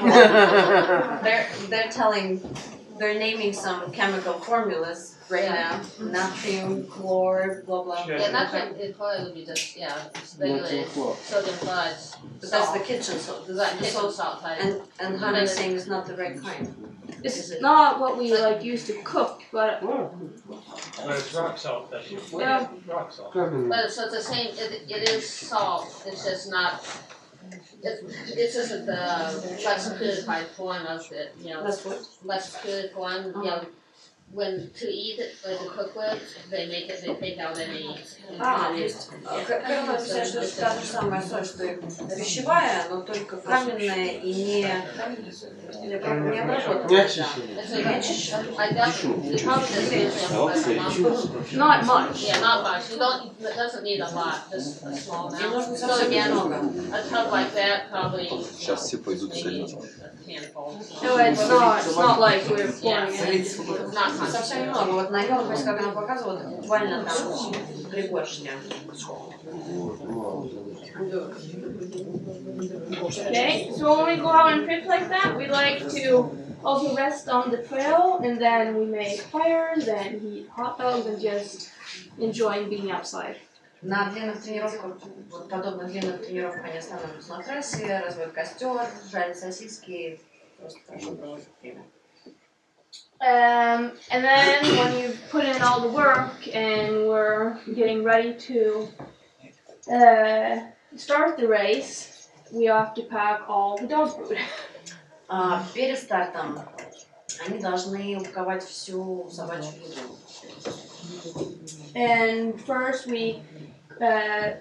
They're naming some chemical formulas right now. Natrium, chlor, blah blah. Yeah, natrium it probably would be just it's regulated sodium chloride. But that's the kitchen salt. Is that The kitchen salt- salt type? And Hanna is saying it's not the right kind. It's not what we like used to cook, but But it's rock salt, that's yeah. rock salt. But so it's the same. It is salt. It's just not. It's just the less purified form of it. You know, That's what? less purified form. You know, when to eat it, when to cook with, they make it, they take out any. То есть Кэрол написала, что это та же самая соль, что и пищевая, но только каменная и не обработанная. Not much. Yeah, not much. You don't. It doesn't need a lot. Just a small amount. Не нужно So совсем again, немного. a tub like that probably. Сейчас все пойдут солить. No, it's not like we're pouring it. Совсем немного. Вот на нем, то есть, как она показывала, это буквально там пригоршня. Okay, so when we go out on trips like that, we like to also rest on the trail, and then we make fires and eat hot dogs and just enjoying being outside. На длинных тренировках, вот подобных длинных тренировках они останавливаются на трассе, разводят костер, жарят сосиски, просто хорошо проводят время. And then when you put in all the work and we're getting ready to start the race, we have to pack all the dog food. Перед стартом они должны упаковать всю собачью еду. And first we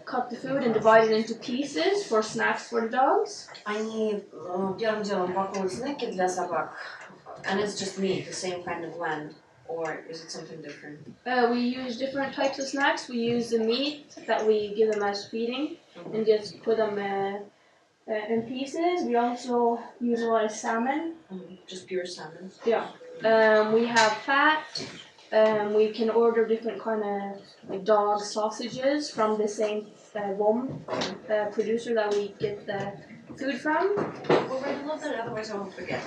cut the food and divide it into pieces for snacks for the dogs. Они первым делом упаковывают снеки для собак. And it's just meat, the same kind of blend, or is it something different? We use different types of snacks. We use the meat that we give them as feeding and just put them in pieces. We also use a lot of salmon. Just pure salmon? Yeah. We have fat. We can order different kind of like dog sausages from the same producer that we get the food from. Otherwise I won't forget.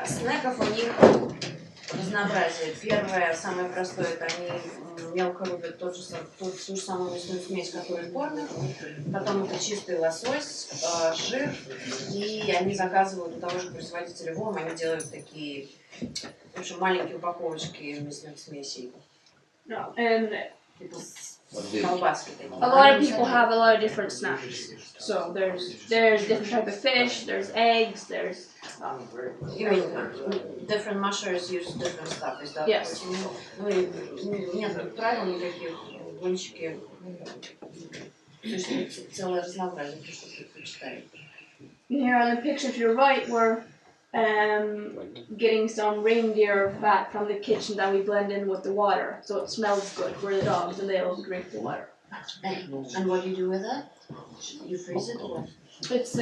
Снеков у них разнообразие. Первое, самое простое, это они мелко рубят ту же самую мясную смесь, которую в кормят. Потом это чистый лосось, жир. И они заказывают у того же производителя ВОМ, они делают такие, в общем, маленькие упаковочки мясных смесей. A lot of people have a lot of different snacks. So there's different type of fish, there's eggs, there's. You mean different mushers use different stuff? Is that yes. Ну нет правил никаких, гонщики. Целое разнообразие, что предпочитают. Here on the picture to your right, we're getting some reindeer fat from the kitchen that we blend in with the water, so it smells good for the dogs and they'll drink the water. And what do you do with it? You freeze it or what? It's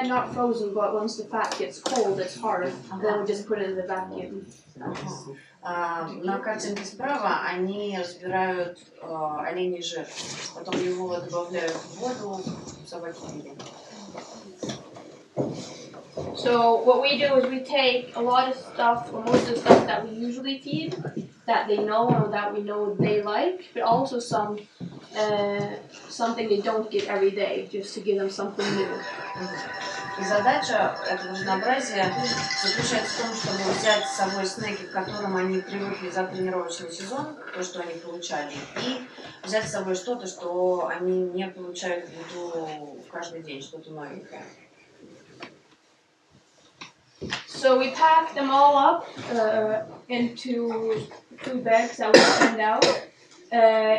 not frozen, but once the fat gets cold, it's hard. Then we just put it in the vacuum. На картинке справа они разбирают оленей жир, потом его добавляют в воду, собаки пьют. So what we do is we take a lot of stuff, or most of the stuff that we usually feed, that they know or that we know they like, but also something they don't get every day, just to give them something new. И задача этого разнообразия заключается в том, чтобы взять с собой снеки, к которым они привыкли за тренировочный сезон, то, что они получали, и взять с собой что-то, что они не получают в еду каждый день, что-то новенькое. So we pack them all up into 2 bags that we send out.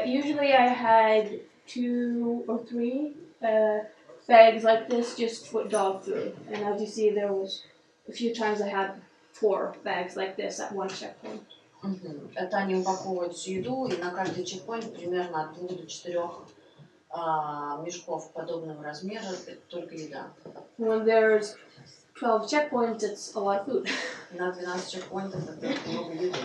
Usually I had 2 or 3 bags like this just for dog food. And as you see, there was a few times I had 4 bags like this at one checkpoint. Это они упаковывают всю еду, и на каждый чекпоинт примерно от 2 до 4 мешков подобного размера, это только еда. When there's 12 checkpoints, it's a lot of food. На 12 чекпоинтов это много еды.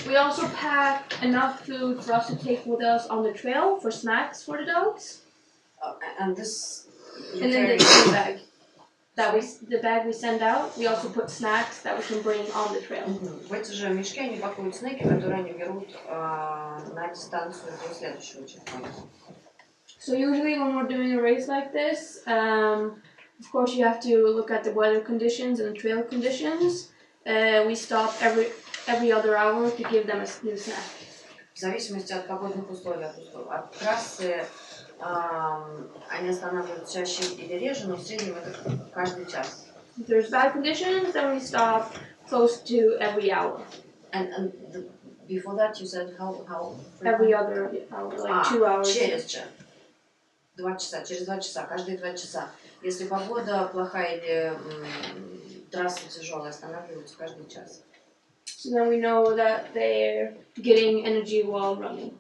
We also pack enough food for us to take with us on the trail for snacks for the dogs. And this. And then the bag. The bag we send out, we also put snacks that we can bring on the trail. В эти же мешки они пакуют снеки, которые они берут на дистанцию до следующего чекпоинта. So usually when we're doing a race like this, of course you have to look at the weather conditions and the trail conditions. We stop every other hour to give them a new snack. В зависимости от погодных условий, от трассы Они останавливаются чаще или реже, но в среднем это каждый час. If there's bad conditions, then we stop close to every hour. And before that you said how Every other hour, like 2 hours. Через час. 2 часа, через 2 часа, каждые 2 часа. Если погода плохая или трасса тяжелая, останавливаются каждый час. So then we know that they're getting energy while running.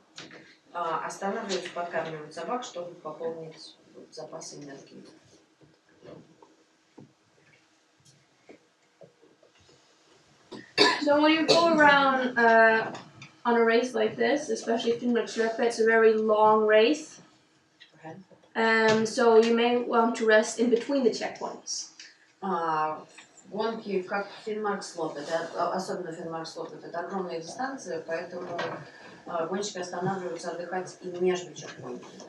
Останавливаются, подкармливают собак, чтобы пополнить запасы энергии. So when you go around on a race like this, especially Finnmarksløpet, it's a very long race. So you may want to rest in between the checkpoints. Гонки, как Finnmarksløpet, особенно Finnmarksløpet, это огромные дистанции, поэтому гонщики останавливаются отдыхать и между чекпоинтами.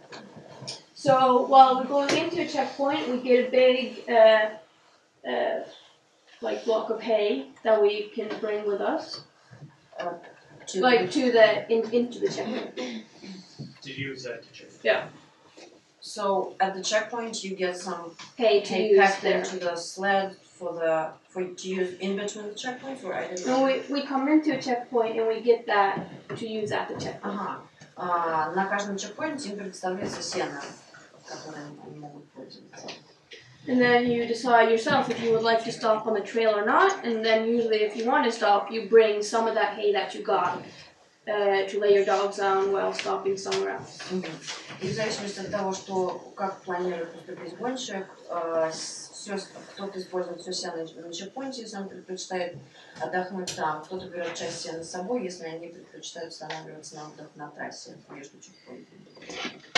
So while we're going into a checkpoint, we get a big like block of hay that we can bring with us, into the checkpoint. To use that to check. Yeah. So at the checkpoint, you get some hay packed into the sled for to use in between the checkpoints, or I don't know. No, we come into a checkpoint and we get that to use at the checkpoint. На каждом чекпоинте им предоставляется сено, которым они могут пользоваться. And then you decide yourself if you would like to stop on the trail or not, and then usually if you want to stop, you bring some of that hay that you got to lay your dogs down while stopping somewhere else. И в зависимости от того, что как планирует поступить гонщик, кто-то использует все сено на чекпоинте, если он предпочитает отдохнуть там, кто-то берет часть сена с собой, если они предпочитают останавливаться на отдых на трассе между чекпоинтами.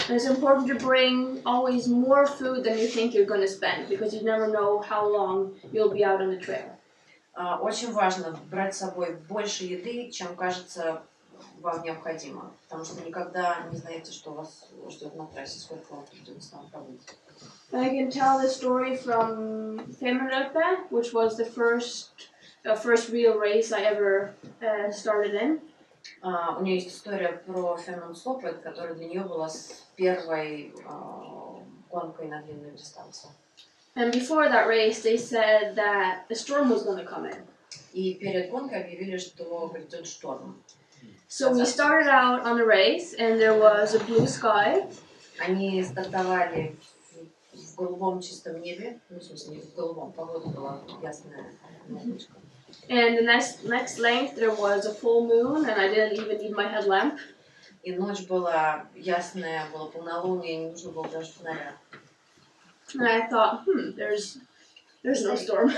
And it's important to bring always more food than you think you're going to spend, because you never know how long you'll be out on the trail. Очень важно брать с собой больше еды, чем кажется вам необходимо, потому что никогда не знаете, что вас ждет на трассе, сколько вам придется там пробыть. I can tell the story from Finnmarksløpet, which was the first real race I ever started in. У нее есть история про Finnmarksløpet, которая для нее была первой гонкой на длинную дистанцию. And before that race, they said that a storm was going to come in. И перед гонкой объявили, что грядет шторм. So we started out on the race, and there was a blue sky. Они стартовали в голубом чистом небе, ну, в смысле, не в голубом, погода была ясная, облачко. And the next length there was a full moon, and I didn't even need my headlamp. И ночь была ясная, было полнолуние, не нужно было даже фонаря. And I thought, there's no storm.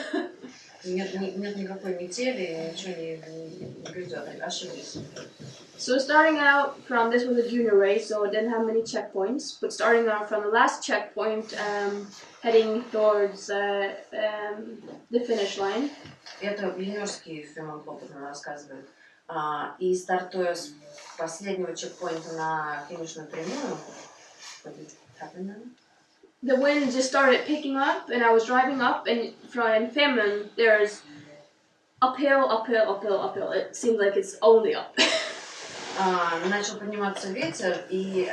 Нет никакой метели, ничего не грядет, ошиблись. So starting out from, this was a junior race, so it didn't have many checkpoints, but starting out from the last checkpoint, heading towards the finish line. Это юниорский Finnmarksløpet нам рассказывает. И стартуя с последнего чекпоинта на финишную прямую, the wind just started picking up, and I was driving up, and from Finland there's uphill, uphill, uphill, uphill. It seems like it's only up. Начал подниматься ветер, и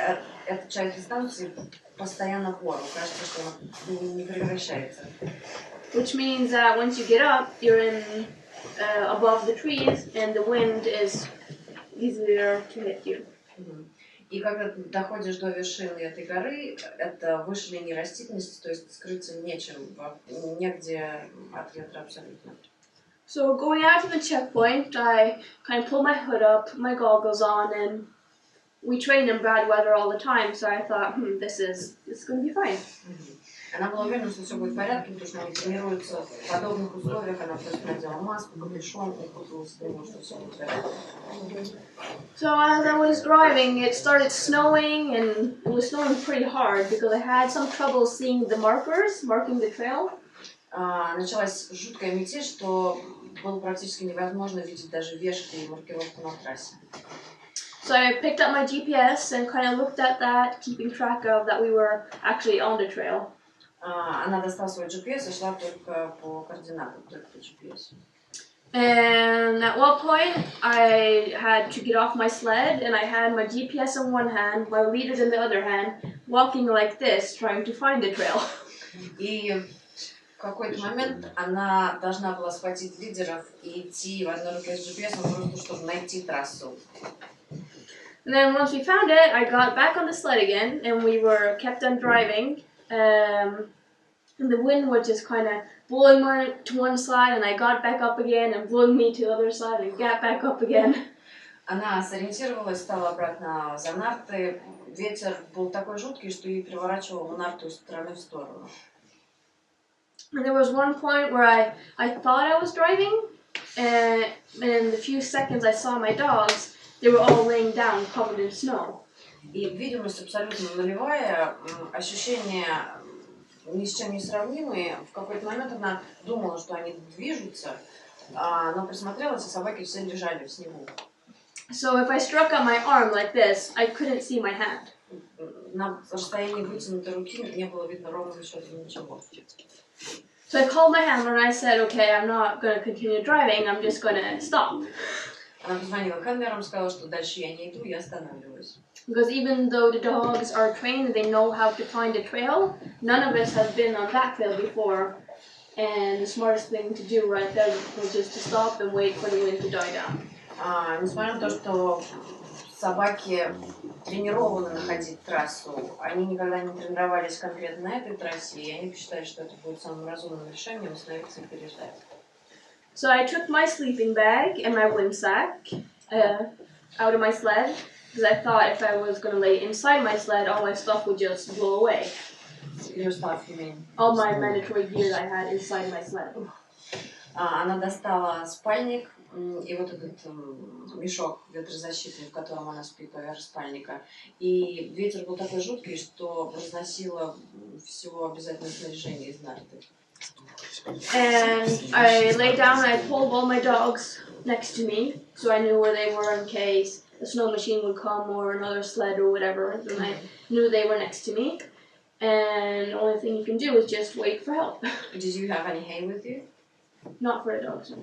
эта часть дистанции постоянно в гору. Кажется, что она не прекращается. Which means that once you get up, you're in above the trees, and the wind is easier to hit you. И когда ты доходишь до вершины этой горы, это выше линии растительности, то есть скрыться нечем, негде от ветра абсолютно. So going out to the checkpoint, I kind of pull my hood up, put my goggles on, and we train in bad weather all the time, so I thought, this is going to be fine. Она была уверена, что все будет в порядке, потому что они тренируются в подобных условиях, она просто надела маску, капюшон, и укуталась, думала, что все будет в порядке. So as I was driving, it started snowing, and it was snowing pretty hard because I had some trouble seeing the markers marking the trail. Началась жуткая метель, что было практически невозможно видеть даже вешки и маркировку на трассе. So I picked up my GPS and kind of looked at that, keeping track of that we were actually on the trail. Она достала свой GPS и шла только по координатам, только по GPS. And at one point, I had to get off my sled, and I had my GPS in one hand, my leaders in the other hand. walking like this, trying to find the trail. И в какой-то момент она должна была схватить лидеров и идти в одной руке с GPS, просто чтобы найти трассу. And then once we found it, I got back on the sled again, and we were kept on driving. And the wind was just kind of blowing me to one side, and I got back up again, and blowing me to the other side, and got back up again. Она сориентировалась, стала обратно за нарты. Ветер был такой жуткий, что ей переворачивал нарту из стороны в сторону. And there was one point where I thought I was driving, and in the few seconds I saw my dogs, they were all laying down, covered in snow. И видимость абсолютно нулевая, ощущения ни с чем не сравнимые. В какой-то момент она думала, что они движутся, но присмотрелась, и собаки все лежали в снегу. So if I struck out my arm like this, I couldn't see my hand. На расстоянии вытянутой руки не было видно ровно счетом ничего. So I called my handler and I said, okay, I'm not going to continue driving, I'm just going to stop. Она позвонила Ханнерам, сказала, что дальше я не иду, я останавливаюсь. Because even though the dogs are trained, they know how to find a trail, none of us have been on that trail before. And the smartest thing to do right there was just to stop and wait for the wind to die down. Несмотря на то, что собаки тренированы находить трассу, они никогда не тренировались конкретно на этой трассе, и они посчитали, что это будет самым разумным решением остановиться и переждать. So I took my sleeping bag and my wind sack out of my sled, because I thought if I was going to lay inside my sled, all my stuff would just blow away. Your stuff, you mean? All my mandatory gear that I had inside my sled. Она достала спальник и вот этот мешок ветрозащитный, в котором она спит поверх спальника. И ветер был такой жуткий, что разносило все обязательное снаряжение из нарты. And I lay down and I pulled all my dogs next to me, so I knew where they were in case a snow machine would come or another sled or whatever, and I knew they were next to me. And the only thing you can do is just wait for help. Did you have any hay with you? Not for the dogs.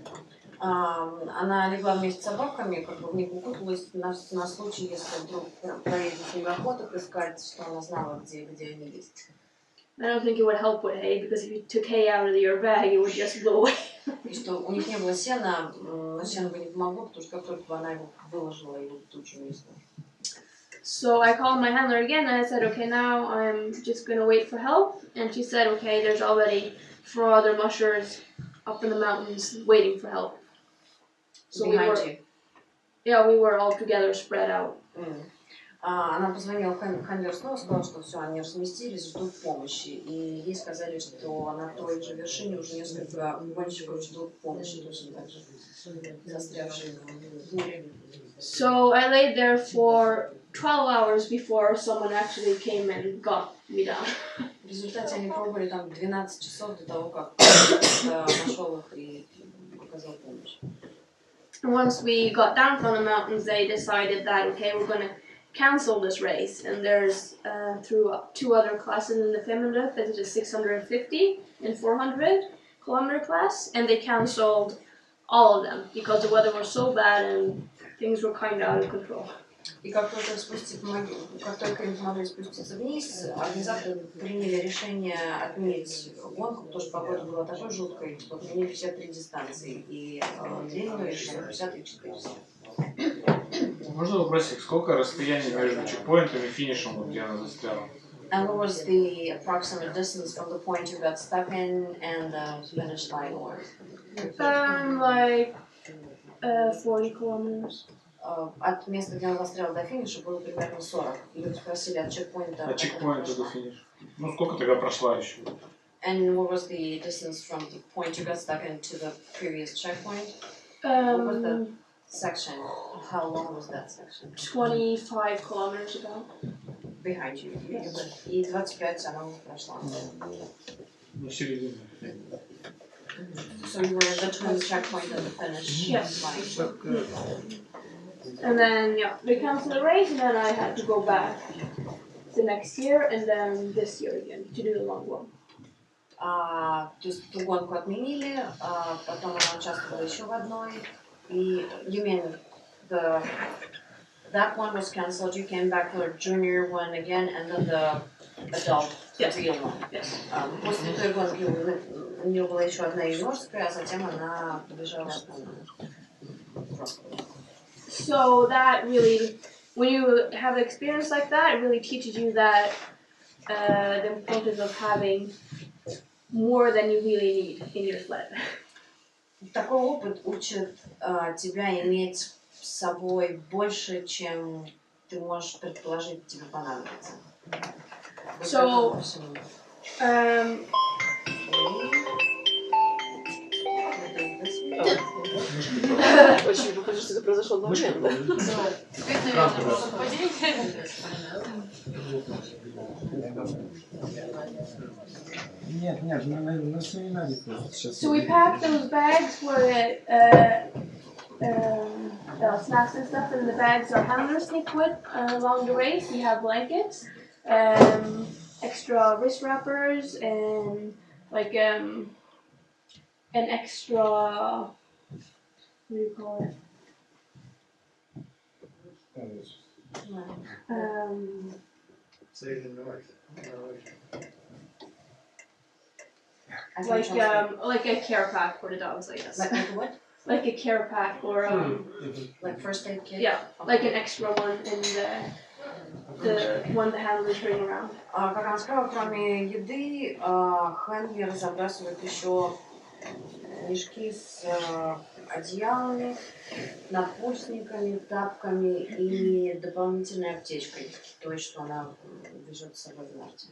Она легла вместе с собаками, как бы в них укуталась на случай, если вдруг проедет снегоход, искать, что она знала, где они есть. I don't think it would help with hay, because if you took hay out of your bag, it would just blow away. И что у них не было сена, но сено бы не помогло, потому что как только бы она его выложила, его тут же унесла. So I called my handler again and I said, okay, now I'm just going to wait for help. And she said, okay, there's already 4 other mushers up in the mountains waiting for help. So we were all together spread out. Она позвонила Ханнеру снова, сказала, что все, они разместились, ждут помощи. И ей сказали, что на той же вершине уже несколько гонщиков ждут помощи, точно так же застрявшие в буре. So I laid there for 12 hours before someone actually came and got me down. В результате они пробовали там 12 часов до того, как нашел их и оказал помощь. Once we got down from the mountains, they decided that, okay, we're going to cancel this race. And there's through 2 other classes in the Finnmarksløpet, there's a 650 and 400 kilometer class, and they canceled all of them because the weather was so bad and things were kind of out of control. И как только им смогли спуститься вниз, организаторы приняли решение отменить гонку, потому что погода была такой жуткой, что отменили все 3 дистанции, и длинную, и 60, и 400. Можно вопросик, сколько расстояние между чекпоинтом и финишем, где она застряла? And what was the approximate distance from the point you got stuck in and the finish line was? Like 40 kilometers. От места, где она застряла до финиша, было примерно 40. И люди спросили от чекпоинта. От чекпоинта до финиша. Ну, сколько тогда прошла еще? And what was the distance from the point you got stuck in to the previous checkpoint? What was the section? How long was that section? 25 kilometers about. Behind you. Yes. И 25 она уже прошла. На середине. So you were between the checkpoint and the finish line. And then, they canceled the race, and then I had to go back the next year, and then this year again, to do the long one. То есть ту гонку отменили, потом она участвовала еще в одной. И you mean the that one was cancelled. You came back for a junior one again, and then the adult, the real one. Yes. После той гонки у нее была еще одна юношеская, а затем она побежала основную. So that really, when you have an experience like that, it really teaches you that the importance of having more than you really need in your sled. Такой опыт учит тебя иметь с собой больше, чем ты можешь предположить, тебе понадобится. So, Очень похоже, что это произошло одновременно. Нет, на семинаре сейчас. So we pack those bags for the snacks and stuff in the bags our handlers take with along the race. We have blankets, extra wrist wrappers, and like an extra, what do you call it? Say the north. Like a care pack for the dogs, I guess. Like what? Like a care pack or Like first aid kit? yeah, like an extra one in the one the handlers bring around. Как она сказала, кроме еды, хендлеры забрасывают еще мешки с одеялами, напульсниками, тапками и дополнительной аптечкой, то есть что она везет с собой в марте.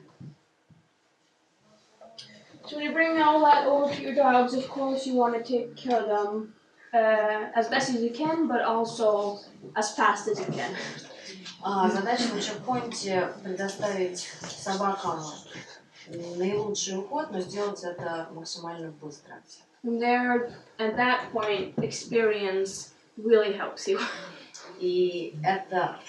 So when you bring all that over to your dogs, of course you want to take care of them as best as you can, but also as fast as you can. Задача на чекпоинте предоставить собакам наилучший уход, но сделать это максимально быстро. And there, at that point, experience really helps you. И это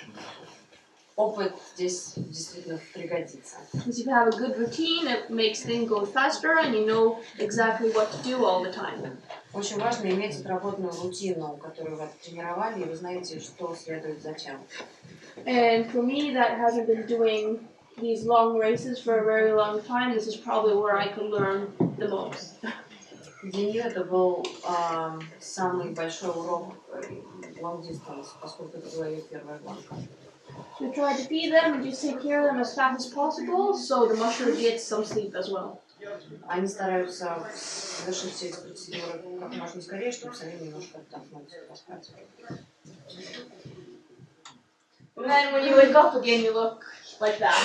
опыт здесь действительно пригодится. Because if you have a good routine, it makes things go faster, and you know exactly what to do all the time. Очень важно иметь отработанную рутину, которую вы тренировали, и вы знаете, что следует зачем. And for me, that hasn't been doing these long races for a very long time. This is probably where I could learn the most. Для нее это был самый большой урок long distance, поскольку это была ее первая гонка. We try to feed them and just take care of them as fast as possible, so the musher gets some sleep as well. Они стараются совершить все эти процедуры как можно скорее, чтобы самим немножко отдохнуть, поспать. And then when you wake up again, you look like that.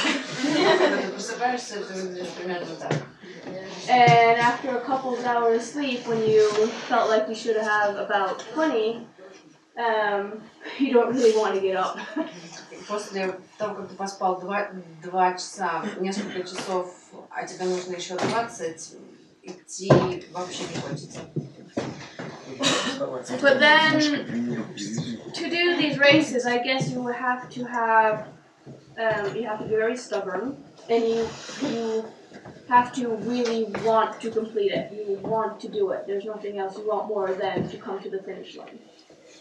Когда ты просыпаешься, ты выглядишь примерно так. And after a couple of hours sleep, when you felt like you should have about 20, you don't really want to get up. После того, как ты поспал 2 часа, несколько часов, а тебе нужно еще 20, идти вообще не хочется. But then, to do these races, I guess you have to have, you have to be very stubborn, and you have to really want to complete it. You want to do it. There's nothing else you want more than to come to the finish line.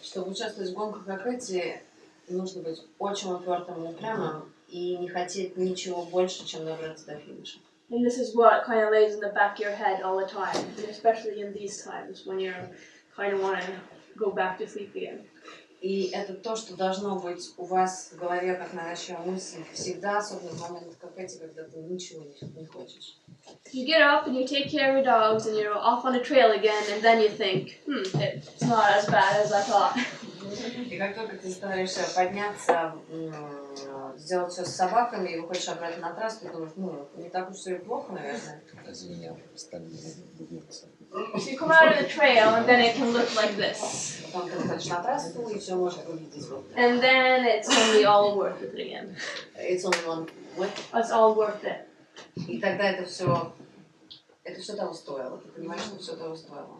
Чтобы участвовать в гонках как эти, нужно быть очень упертым и упрямым и не хотеть ничего больше, чем добраться до финиша. And this is what kind of lays in the back of your head all the time, and especially in these times when you kind of want to go back to sleep again. И это то, что должно быть у вас в голове как навязчивая мысль всегда, особенно в моментах как эти, когда ты ничего не хочешь. You get up and you take care of your dogs and you're off on a trail again, and then you think, it's not as bad as I thought. И как только ты стараешься подняться, сделать все с собаками и выходишь обратно на трассу, ты думаешь, не так уж все и плохо, наверное. So you come out of the trail and then it can look like this. Потом ты выходишь на трассу и все может выглядеть вот так. And then it's only all worth it again. It's only one what? It's all worth it. И тогда это все того стоило. Ты понимаешь, что все того стоило.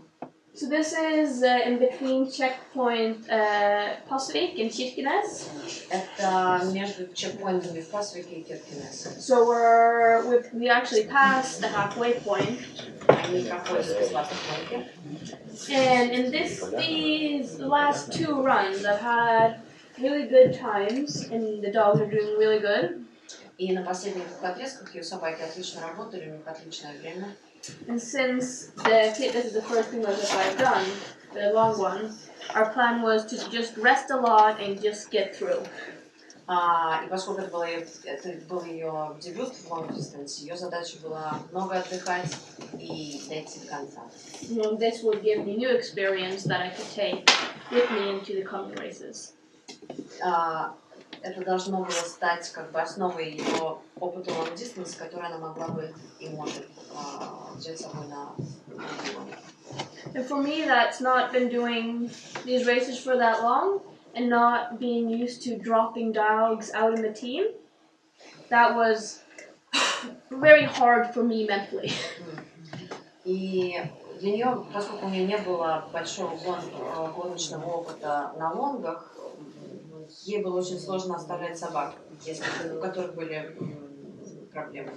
So this is in between checkpoint Pasvik and Kirkenes. Это между чекпоинтами в Пасвике и Киркенесе. So we actually passed the halfway point. Они проходят бесплатно гонки. And in these last 2 runs, I've had really good times, and the dogs are doing really good. И на последних двух отрезках ее собаки отлично работали, у них отличное время. And since this is the first thing that I've done, the long one, our plan was to just rest a lot and just get through. И поскольку это был ее дебют в long distance, ее задача была много отдыхать и дойти до конца. This would give me new experience that I could take with me into the coming races. Это должно было стать как бы основой ее опыта long distance, который она могла бы и может взять с собой на гонки. And for me, that's not been doing these races for that long and not being used to dropping dogs out in the team, that was very hard for me mentally. И для нее, поскольку у нее не было большого гоночного опыта на лонгах, ей было очень сложно оставлять собак, у которых были проблемы.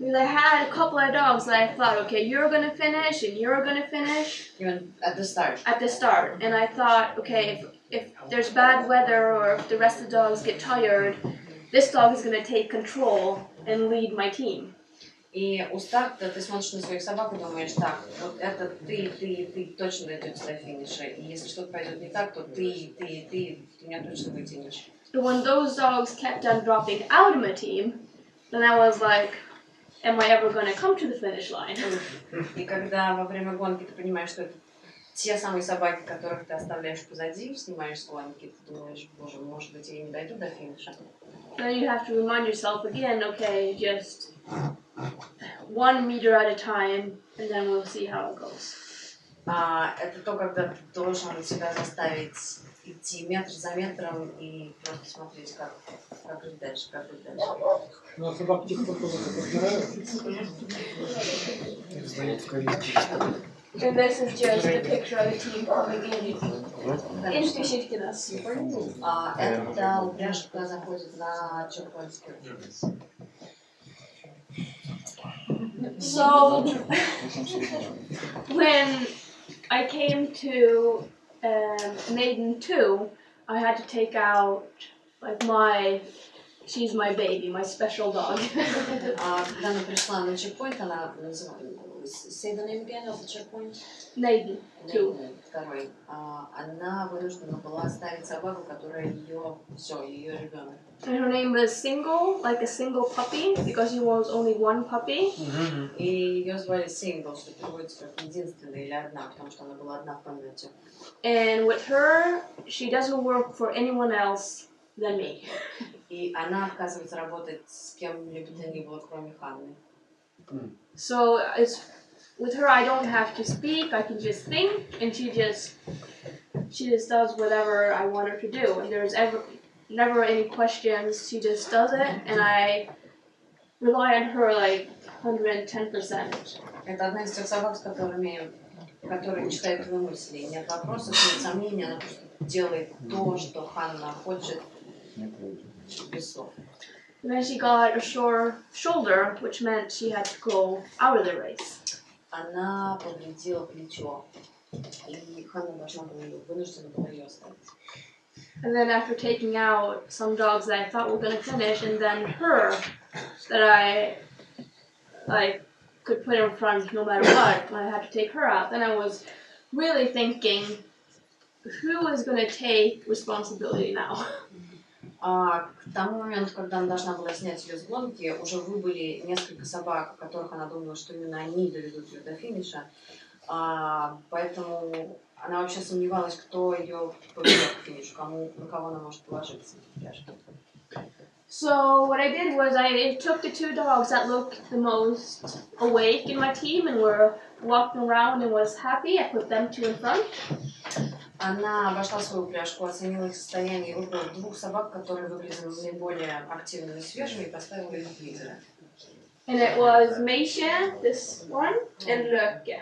I had a couple of dogs that I thought, okay, you're gonna finish and you're gonna finish. Even at the start. At the start, and I thought, okay, if there's bad weather or if the rest of the dogs get tired, this dog is gonna take control and lead my team. И у старта ты смотришь на своих собак и думаешь, так, вот это ты точно дойдешь до финиша. И если что-то пойдет не так, то ты меня точно вытянешь. But when those dogs kept on dropping out of my team, then I was like, am I ever going to come to the finish line? И когда во время гонки ты понимаешь, что это те самые собаки, которых ты оставляешь позади, снимаешь с гонки, ты думаешь, боже, может быть, я не дойду до финиша. Then you have to remind yourself again, okay, just 1 meter at a time, and then we'll see how it goes. Это то, когда ты должен себя заставить идти метр за метром и просто смотреть, как жить дальше, как жить дальше. Ну, а собак тех, кто подбирают? And this is just a picture of the team coming in. Это упряжка заходит на чемпионский. So, when I came to Maiden 2, I had to take out like she's my baby, my special dog. Когда она пришла на чекпоинт, она называла, say the name again of the checkpoint? Maiden 2. Второй. Она вынуждена была оставить собаку, которая ее ребенок. And her name was Single, like a single puppy, because she was only one puppy. И ее звали Single, что переводится как единственная или одна, потому что она была одна в комнате. And with her, she doesn't work for anyone else than me. И она отказывается работать с кем-либо то ни было, кроме Ханны. So with her, I don't have to speak. I can just think, and she just does whatever I want her to do. And there's never any questions. She just does it, and I rely on her like 110%. Это одна из тех собак, с которые читают твои мысли. Нет вопросов, нет сомнений, она просто делает то, что Ханна хочет, без слов. And then she got a sore shoulder, which meant she had to go out of the race. Она повредила плечо, и Ханна вынуждена была ее оставить. And then after taking out some dogs that I thought were going to finish, and then her, that I could put in front no matter what, when I had to take her out, then I was really thinking, who is going to take responsibility now? К тому моменту, когда она должна была снять ее с гонки, уже выбыли несколько собак, которых она думала, что именно они доведут ее до финиша. Поэтому она вообще сомневалась, кто ее поведет к финишу, на кого она может положиться. So what I did was I took the 2 dogs that looked the most awake in my team and were walking around and was happy. I put them 2 in front. Она обошла свою упряжку, оценила их состояние и выбрала 2 собак, которые выглядели наиболее активными и свежими, и поставила их в лидера. And it was Meisha, this one, and Lyrke.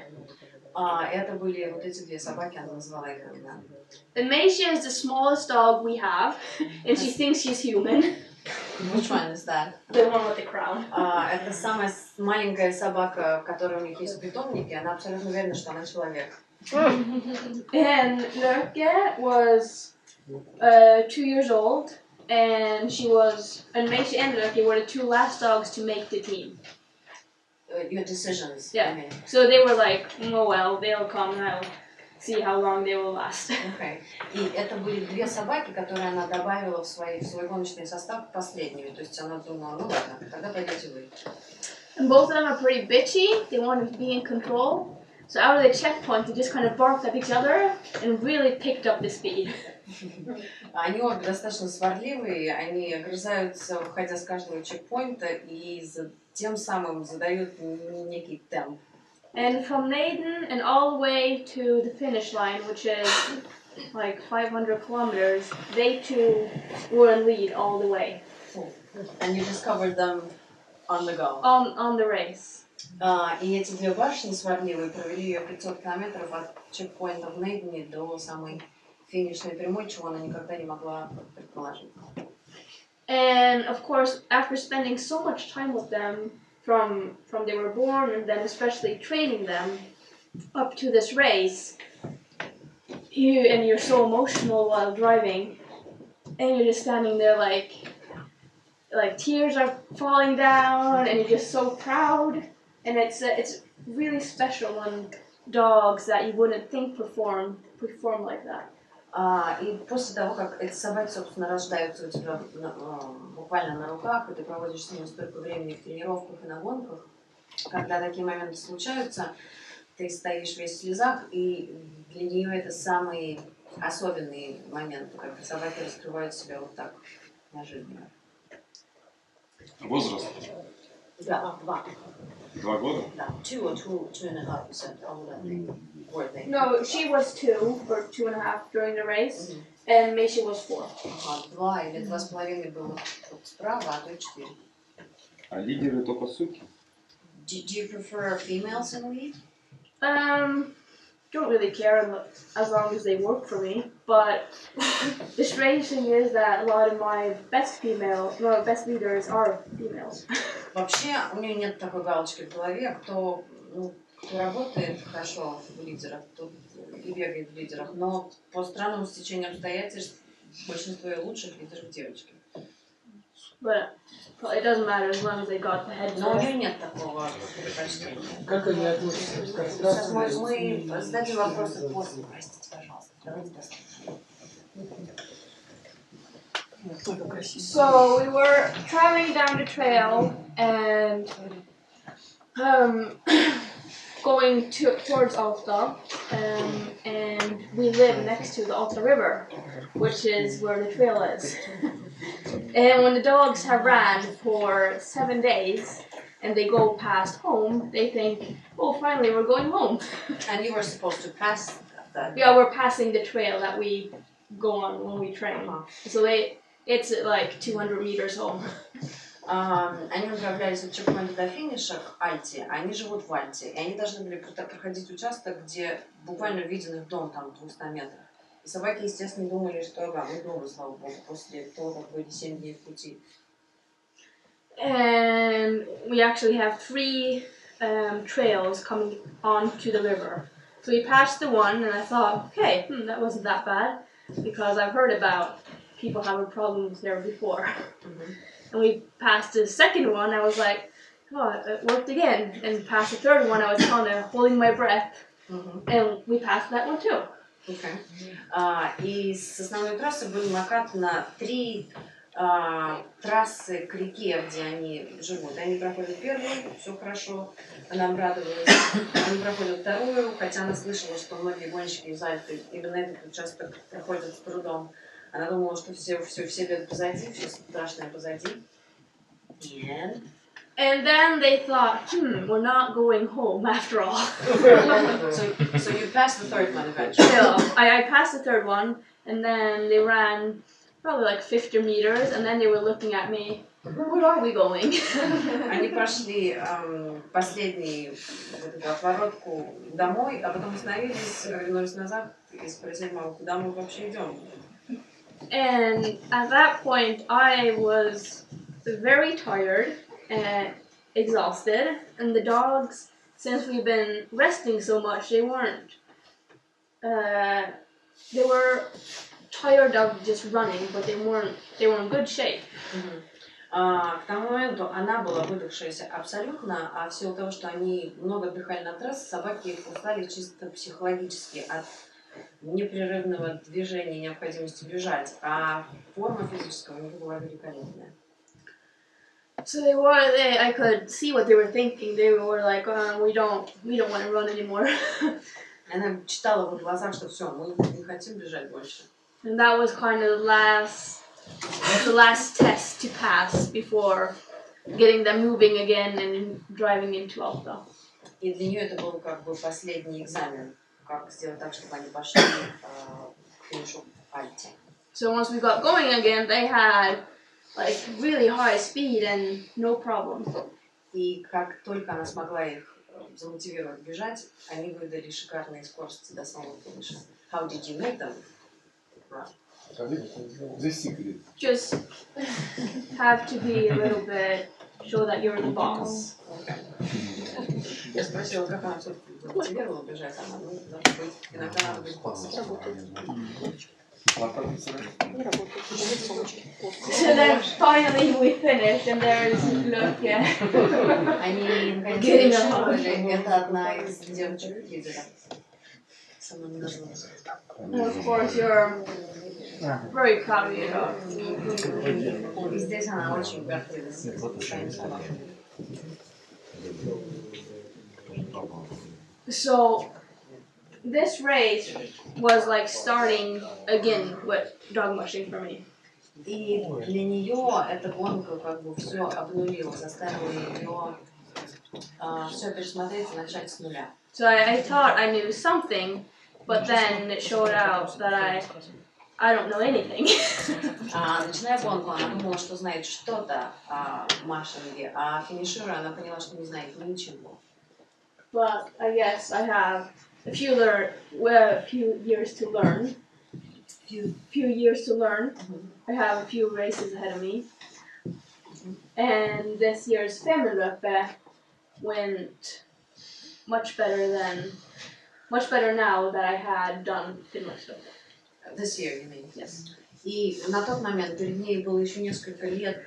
Это были вот эти 2 собаки, она назвала их имена. The Meisha is the smallest dog we have, and she thinks she's human. Which one is that? The one with the crown. Это самая маленькая собака, которая у них есть в питомнике, она абсолютно уверена, что она человек. And Lyrke was 2 years old, and she ended up, they were the two last dogs to make the team. Your decisions. Yeah. So they were like, oh well, they'll come and I'll see how long they will last. Okay. И это были две собаки, которые она добавила в свой гоночный состав последними. То есть она думала, ну ладно, тогда пойдете вы. And both of them are pretty bitchy. They want to be in control. So out of the checkpoint, they just kind of barked at each other and really picked up the speed. Они обе достаточно сварливые, они огрызаются, выходя с каждого чекпоинта, и тем самым задают некий темп. And from Naden and all the way to the finish line, which is like 500 kilometers, they two were in lead all the way. And you discovered them on the go. On the race. И эти две барышни сварливые провели ее 500 километров от чекпоинта в Нейдене до самой финишной прямой, чего она никогда не могла предположить. And of course, after spending so much time with them, from they were born and then especially training them up to this race, you're so emotional while driving, and you're just standing there like tears are falling down, and you're just so proud, and it's really special when dogs that you wouldn't think perform like that. И после того, как эти собаки, собственно, рождаются у тебя буквально на руках, и ты проводишь с ними столько времени в тренировках и на гонках, когда такие моменты случаются, ты стоишь весь в слезах, и для нее это самые особенные моменты, когда собаки раскрывают себя вот так неожиданно. Возраст? Да, 2 года? Да, 2 or 2.5% older. No, she was 2 or 2.5 during the race, and Misha was 4. 2 или 2,5 было справа, а то 4. А лидеры только суки? Do you prefer females in lead? Don't really care as long as they work for me, but the strange thing is that a lot of my best leaders are females. Вообще, у нее нет такой галочки в голове, кто работает хорошо в лидерах, тот и бегает в лидерах, но по странному стечению обстоятельств большинство лучших лидеров девочки. But it doesn't matter as long as they got the head. Но у нее нет такого предпочтения. Как они относятся к Сейчас кастрации? мы зададим вопросы после. Простите, пожалуйста. Давайте дослушаем. So we were traveling down the trail and going towards Alta, and we live next to the Alta River, which is where the trail is. And when the dogs have ran for 7 days and they go past home, they think, oh, finally we're going home. And you were supposed to pass that. Yeah, we're passing the trail that we go on when we train. So it's like 200 meters home. Они направлялись от чекпоинта до финиша к Альте, они живут в Альте, и они должны были проходить участок, где буквально виден их дом там в 200 метрах. И собаки, естественно, думали, что мы дома, слава богу, после того, как были 7 дней в пути. And we actually have 3 trails coming onto the river. So we passed the one, and I thought, okay, that wasn't that bad, because I've heard about people having problems there before. And we passed the second one, I was like, oh, it worked again. And past the third one, I was kind of holding my breath. And we passed that one too. Okay. И с основной трассы был накат на 3 трассы к реке, где они живут. Они проходят первую, все хорошо, она обрадовалась. Они проходят вторую, хотя она слышала, что многие гонщики из Альты именно этот участок проходят с трудом. Она думала, что все беды позади, все страшное позади. And then they thought, we're not going home after all. So you passed the third one eventually. Yeah, I passed the third one, and then they ran probably like 50 meters, and then they were looking at me, where are we going? Они пошли последний отворотку домой, а потом остановились, вернулись назад и спросили маму, куда мы вообще идем? And at that point, I was very tired and exhausted, and the dogs, since we've been resting so much, they were tired of just running, but they were in good shape. К тому моменту она была выдохшаяся абсолютно, а в силу того, что они много отдыхали на трассе, собаки устали чисто психологически от непрерывного движения, необходимости бежать, а форма физическая у них была великолепная. So I could see what they were thinking. They were like, we don't want to run anymore. Она читала в глазах, что все, мы не хотим бежать больше. And that was kind of the last test to pass before getting them moving again and driving into Alta. И для нее это был как бы последний экзамен, как сделать так, чтобы они пошли к финишу Альте. So once we got going again, they had like really high speed and no problem. И как только она смогла их замотивировать бежать, они выдали шикарные скорости до самого финиша. How did you make them run? Just have to be a little bit, show that you're the boss. Я спросила, как она все-таки замотивировала бежать, она должна быть, иногда надо быть боссом. So then finally we finished and there is look Они наконец решили, это одна из девочек-лидеров. And of course you're very proud of your dog. И здесь она очень гордилась своим собакой. So this race was like starting again with dog mushing for me. И для нее эта гонка как бы все обнулила, заставила ее все пересмотреть и начать с нуля. So I thought I knew something, but then it showed out that I don't know anything. Начиная гонку, она думала, что знает что-то о машинге, а финишируя, она поняла, что не знает ничего. But I guess I have a few years to learn. Few years to learn. I have a few races ahead of me. And this year's Finnmarksløpet went much better now that I had done Finnmarksløpet. This year, you mean? Yes. И на тот момент перед ней было еще несколько лет,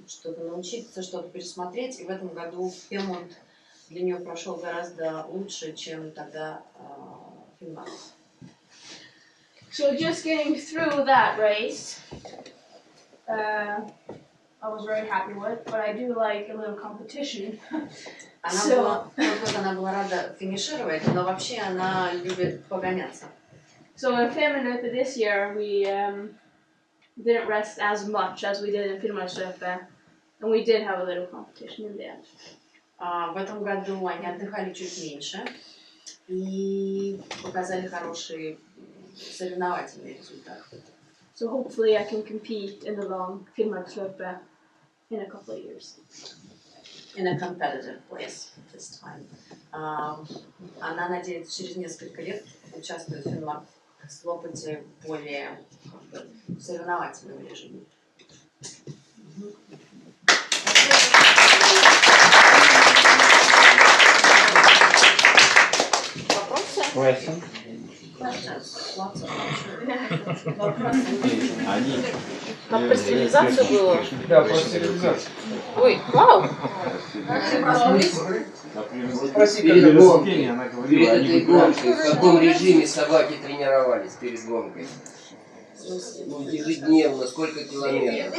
чтобы научиться, что-то пересмотреть. И в этом году Пемонт для нее прошел гораздо лучше, чем тогда Finnmark. So just getting through that race, I was very happy with, but I do like a little competition. Она была рада финишировать, но вообще она любит погоняться. So in Finnmarksløpet this year, we didn't rest as much as we did in Finnmarksløpet, and we did have a little competition in the end. В этом году они отдыхали чуть меньше и показали хорошие соревновательные результаты. So hopefully I can compete in the long Finnmarksløpet in a couple of years. In a competitive place this time. Она надеется через несколько лет участвовать в Finnmarksløpet в более соревновательном режиме. Question? Questions? Lots of Как про стерилизацию было? Да, про стерилизацию. Ой, вау! Перед гонкой, перед этой гонкой, в каком режиме собаки тренировались перед гонкой? Ежедневно, сколько километров?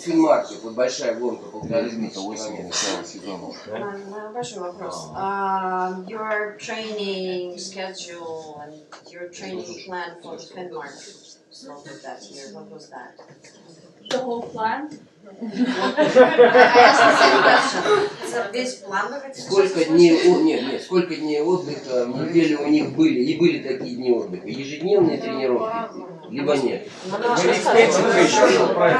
Finnmarksløpet, вот большая гонка, 1500 километров. Большой вопрос. Your training schedule and your training plan for the Finnmarksløpet that year, what was that? The whole plan? Весь план вы хотите? Сколько дней, сколько дней отдыха в неделю у них были? И были такие дни отдыха? Ежедневные тренировки? Либо нет? Нет, это про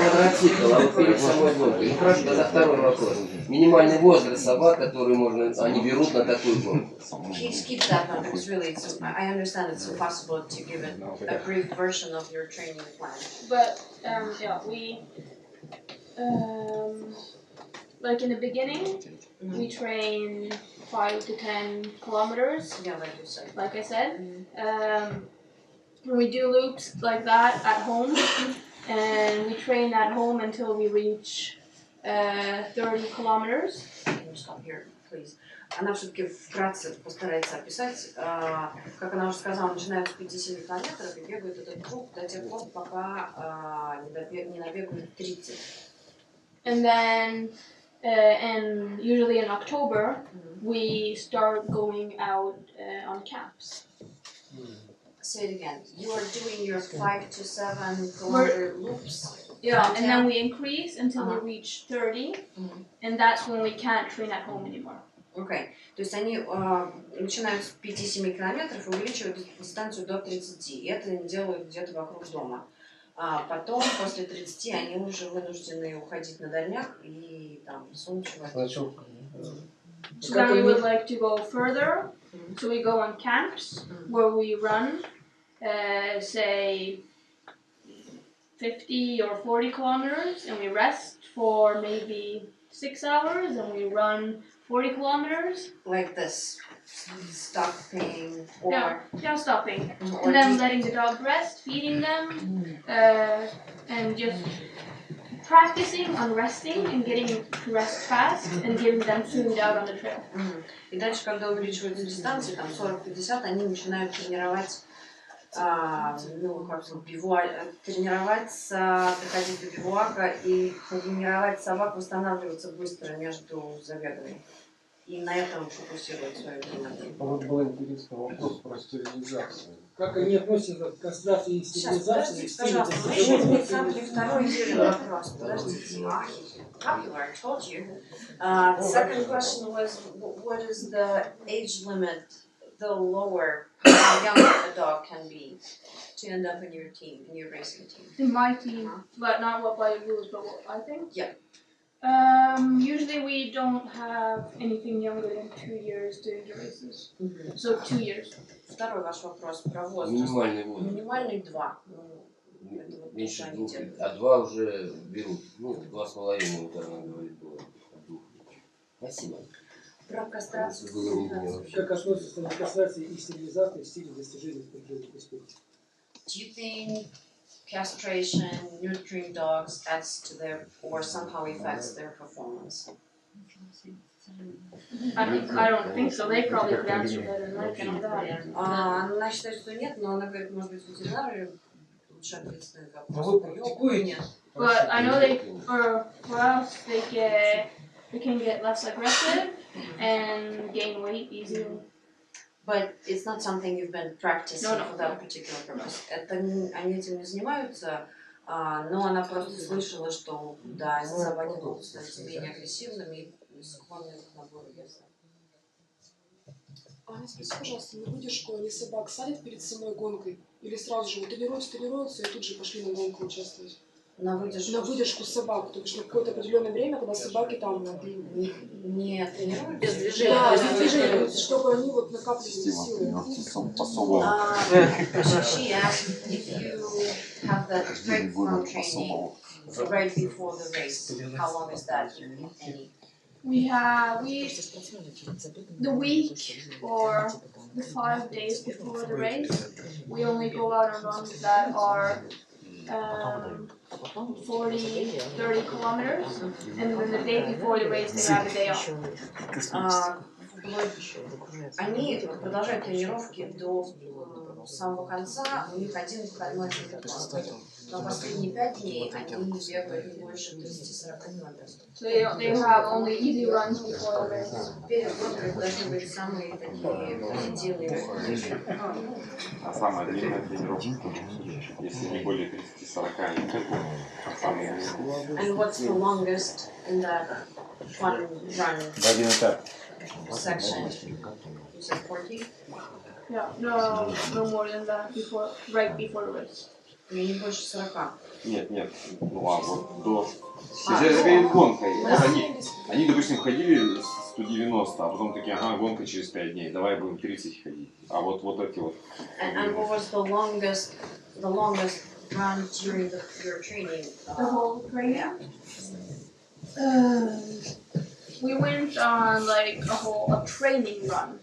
квадроцикл, а вот перед самой гонкой. Ну хорошо, тогда второй вопрос. Минимальный возраст собак, которые они берут на такую гонку. Keep that one because really, I understand it's impossible to give a brief version of your training plan. But yeah, like in the beginning, we train 5 to 10 kilometers. Yeah, like you said. Like I said. We do loops like that at home, and we train at home until we reach 30 kilometers. Can you stop here, please? Она все-таки вкратце постарается описать, как она уже сказала, начинают с 5-7 километров и бегают этот круг до тех пор, пока не набегают 30. And then, and usually in October, we start going out on camps. Say it again. You are doing your 5 to 7 kilometer loops. Yeah, and then we increase until we reach 30, and that's when we can't train at home anymore. Okay. То есть они начинают с 5-7 километров и увеличивают дистанцию до 30. И это они делают где-то вокруг дома. А потом, после 30, они уже вынуждены уходить на дальняк и там солнечного. So then we would like to go further. So we go on camps where we run, say, 50 or 40 kilometers, and we rest for maybe 6 hours, and we run 40 kilometers. Like this, stopping or... Yeah, stopping. And then letting the dog rest, feeding them, and just practicing on resting and getting to rest fast and giving them food out on the trail. И дальше, когда увеличиваются дистанции, там 40-50, они начинают тренировать, ну, как сказать, тренироваться, доходить до бивуака и тренировать собак восстанавливаться быстро между забегами. И на этом фокусировать свое внимание. А вот был интересный вопрос про стерилизацию. Как они относятся к кастрации и стерилизации? Сейчас, пожалуйста, вы еще не задали второй отдельный вопрос. Подождите. Popular, I told you. The second question was, what is the age limit, the lower, how young a dog can be to end up in your team, in your racing team? In my team, but not what by rules, but what I think? Yeah. Usually we don't have anything younger than 2 years doing the races. So 2 years. Второй ваш вопрос про возраст. Минимальный возраст. Минимальный 2. Меньше 2, а 2 уже берут. Ну, 2,5 вот она говорит было. Спасибо. Про кастрацию. Как относятся к кастрации и стерилизации в стиле достижения спортивных успехов? Do you think castration, neutering dogs adds to their, or somehow affects their performance? I don't think so. They probably could answer better than I can on that. Она считает, что нет, но она говорит, может быть, ветеринары лучше ответственны за вопрос. Нет. But I know they, for us, they can get less aggressive and gain weight easily. But it's not something you've been practicing No. for that particular purpose. Это они этим не занимаются, но она просто слышала, что да, эти собаки могут стать менее агрессивными и склонны к набору веса. Аня, спроси, пожалуйста, на выдержку они собак садят перед самой гонкой или сразу же тренируются и тут же пошли на гонку участвовать? На выдержку? На выдержку собак, то есть на какое-то определенное время, когда собаки там не тренируются? Без движения. Да, без движения, чтобы они вот накапливали силы. She asked if you have that straight from training right before the race. How long is that, if any? We have the week or the 5 days before the race, we only go out on runs that are 40, 30 kilometers, and then the day before the race they have a day off. Они продолжают тренировки до самого конца, у них один выходной переход. Но последние 5 дней они бегают не больше 30-40 километров. So they have only easy runs before the race. Перед гонкой должны быть самые такие позитивные. А самая длинная тренировка, если не более 30-40, самая длинная. And what's the longest in that one run Один этап. section? You said 40? Yeah, no more than that right before the race. Не больше 40. Нет, ну а вот до... То есть это перед гонкой. Вот они, допустим, ходили 190, а потом такие, ага, гонка через 5 дней, давай будем 30 ходить. А вот эти вот... And what was the longest run during your training? The whole training? We went on like a training run.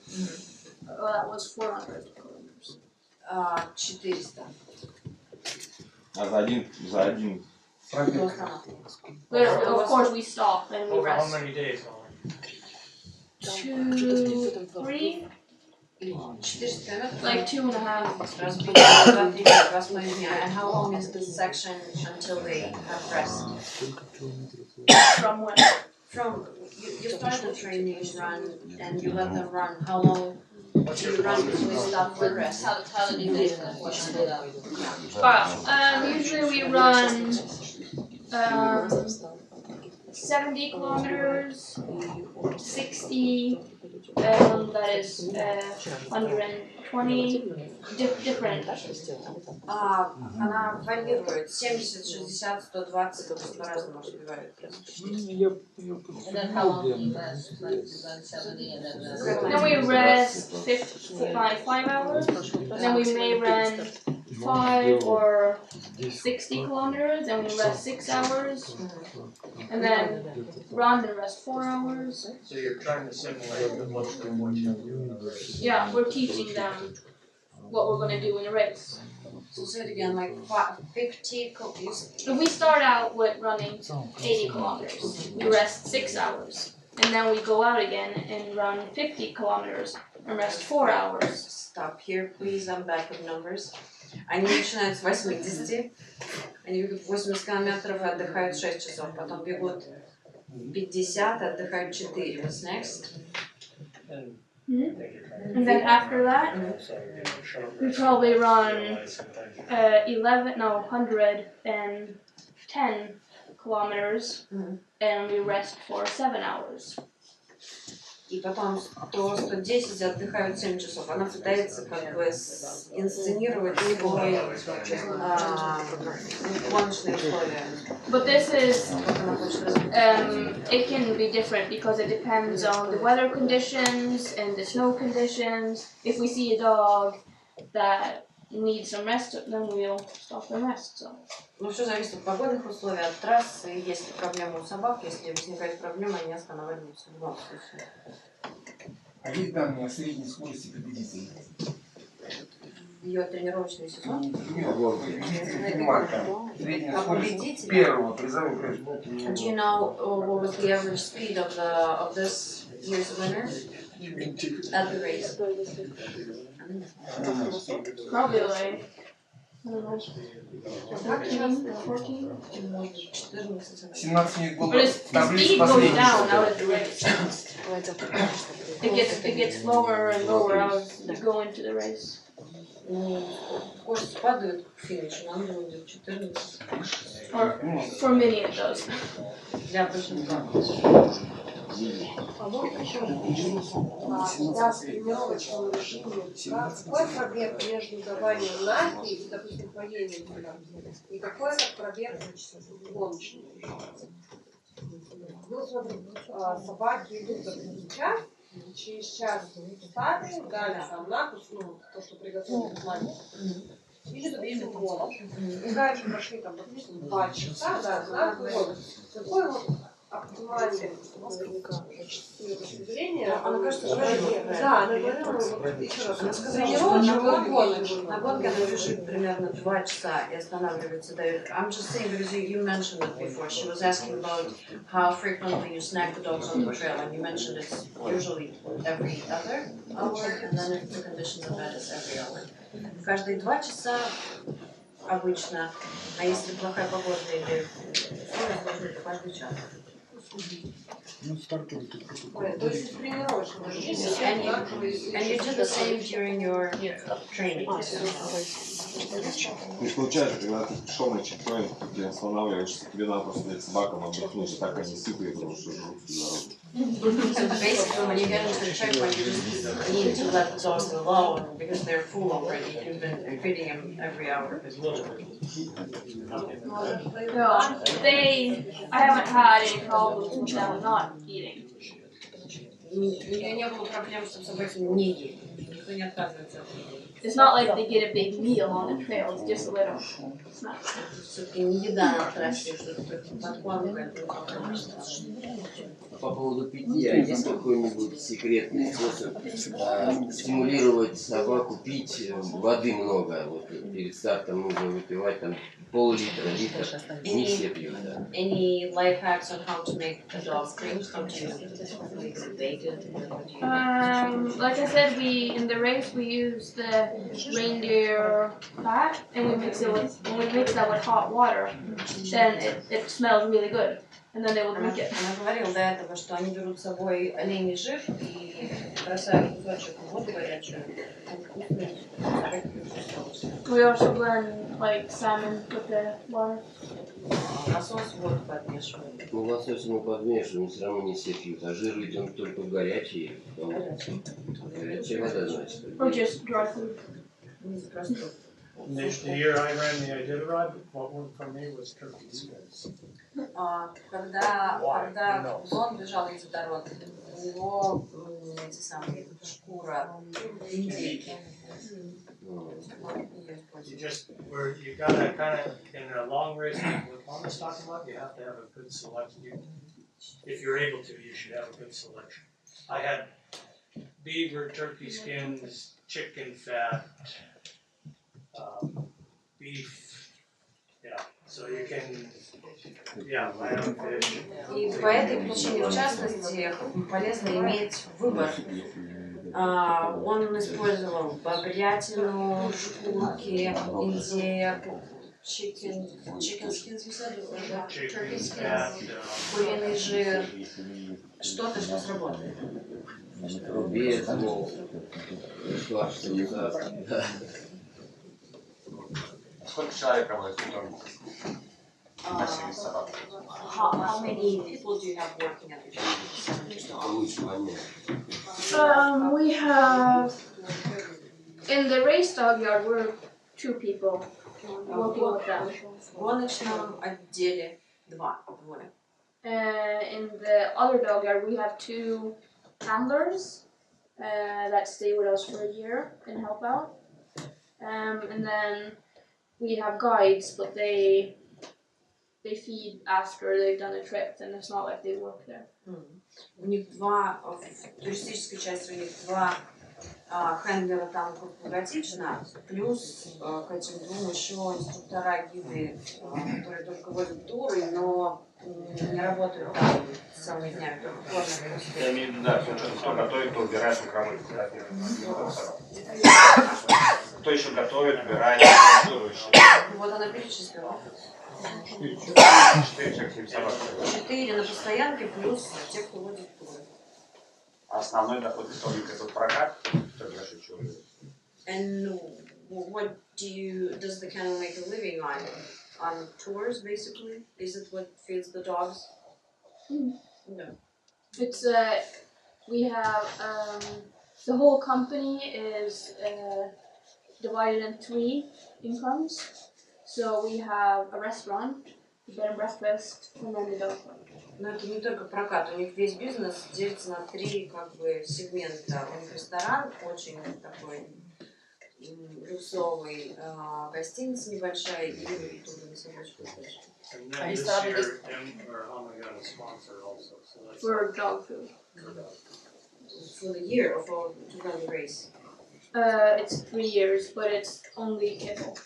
That was 400 kilometers. 400. А за один. But of course we stopped and we Over how rest. many days? 2, 3, 400 километров. like 2.5. Разбить на 2-3 дня, 2,5 дня. And how long is this section until they have rest? From when? From you start the training run and you let them run. How long do you run before you stop for rest? How do you do Usually we run 70 kilometers, 60, that is 120, different. Она варьирует 70, 60, 120, по-разному успевает. And how long do you rest? Like 70 and then Then we rest 5 hours, then we may run 5 or 60 kilometers, and we rest 6 hours, and then run and rest 4 hours. So you're trying to simulate what they're doing. Yeah, we're teaching them what we're going to do in a race. So say it again, like 50 If we start out with running 80 kilometers, we rest 6 hours, and then we go out again and run 50 kilometers and rest 4 hours. Stop here, please. I'm back with numbers. Они начинают с 80, они бегут 80 километров и отдыхают 6 часов, потом бегут 50, отдыхают 4. What's next? And then after that, we probably run 110 kilometers, and we rest for 7 hours. И потом 100-110 отдыхают 7 часов. Она пытается как бы инсценировать свой гоночные условия. But this is, it can be different because it depends on the weather conditions and the snow conditions. If we see a dog that needs some rest, then we'll stop and rest. So. Ну, все зависит от погодных условий, от трассы. Если проблемы у собак, если возникает проблема, они останавливаются в любом случае. А есть данные о средней скорости победителей? Ее тренировочный сезон? Средняя скорость первого призового приза. Do you know what was the average speed of this year's winner at the race? Probably like, I don't know, 13 or 14. 17 минут было. But the speed goes down out of the race. It gets lower and lower as you go into the race. Скорость падает к финишу, нам будет 14. For many it does. Для большинства. А вот еще да, в тренировочном режиме, какой пробег между даванием наги и, допустим, поением и какой пробег гоночный? Ну, смотри, собаки идут, допустим, час, через час встали, дали там накус, ну, то, что приготовили с нами, или, допустим, гоночный. И дальше прошли, там, допустим, 2 часа, да, на гоночный. Какой вот оптимальный распределение. Она, кажется, говорила. Да, она говорила, еще раз. Она сказала, что на гонке она бежит примерно 2 часа и останавливается. I'm just saying because you mentioned it before. She was asking about how frequently you snack the dogs on the trail, and you mentioned it's usually every other hour, and then if the conditions are bad, it's every hour. Каждые 2 часа обычно, а если плохая погода или скорость, должны быть каждый час. То есть тренировочный режим. And you do the same during your training. То есть получается, когда ты пришел на чемпион, ты останавливаешься, тебе надо просто дать собакам отдохнуть, так они сытые, потому что жрут всю дорогу. So basically, when you get into the checkpoint, you just need to let the dogs alone because they're full already. You've been feeding them every hour. No, I haven't had any problems with them not eating. у нее не было проблем, чтобы собаки не ели. Никто не отказывается от еды. It's not like they get a big meal on the trail, it's just a little snack. Все-таки не еда на трассе, что-то подкладывает. По поводу питья, есть какой-нибудь секретный способ стимулировать собаку пить воды много? Вот перед стартом нужно выпивать там пол-литра, литр. Не все пьют, да. Any life hacks on how to make a dog drink? How to make it bacon? Like I said, in the race we use the reindeer fat and we mix it with, when we mix that with hot water, then it smells really good. And then they will drink it. Она говорила до этого, что они берут с собой оленей жир и бросают кусочек в воду горячую. We also blend like salmon with the water. Лосось воду подмешивают. Ну, лосось мы подмешиваем, все равно не все пьют. А жир ведь он только горячий. Горячая вода, значит. Or just dry food. The year I ran the Iditarod, what worked for me was turkey skins. Когда он бежал из Иditarod, у него эти самые шкура индейки. You gotta kind of, in a long race, what Mama's talking about, you have to have a good selection. If you're able to, you should have a good selection. I had beaver, turkey skins, chicken fat, beef, yeah, so you can, yeah, lamb, fish. И по этой причине, в частности, полезно иметь выбор. Он использовал бобрятину, шкурки, индеек, chicken skins, turkey skins, куриный жир, что-то, что сработает. Без, Сколько человек работает в доме? How many people do you have working at the job? We have, in the race dog yard, we're 2 people working with them. В гоночном отделе двое. In the other dog yard, we have 2 handlers that stay with us for a year and help out. And then we have guides, but they feed after they've done a trip, and it's not like they work there. У них в туристической части у них 2 хендлера там круглогодично, плюс к этим 2 еще инструктора гиды, которые только водят туры, но не работают там целыми днями, только кормят. Я имею в виду, да, кто готовит, кто убирает, кто кормит. Кто еще готовит, убирает, Вот она перечислила. 4 человека, 7 собак. 4 на постоянке, плюс те, кто водит туры. Основной доход историка это прокат, который я шучу. And what does the kennel make a living on tours, basically? Is it what feeds the dogs? No. It's we have the whole company is divided in 3 incomes. So we have a restaurant, a bed and breakfast, and then the dog park. Но это не только прокат, у них весь бизнес делится на 3 как бы сегмента. У них ресторан очень такой люксовый, гостиница небольшая и туры на собачку. For dog food. For the year or to run the race? It's 3 years, but it's only kibble.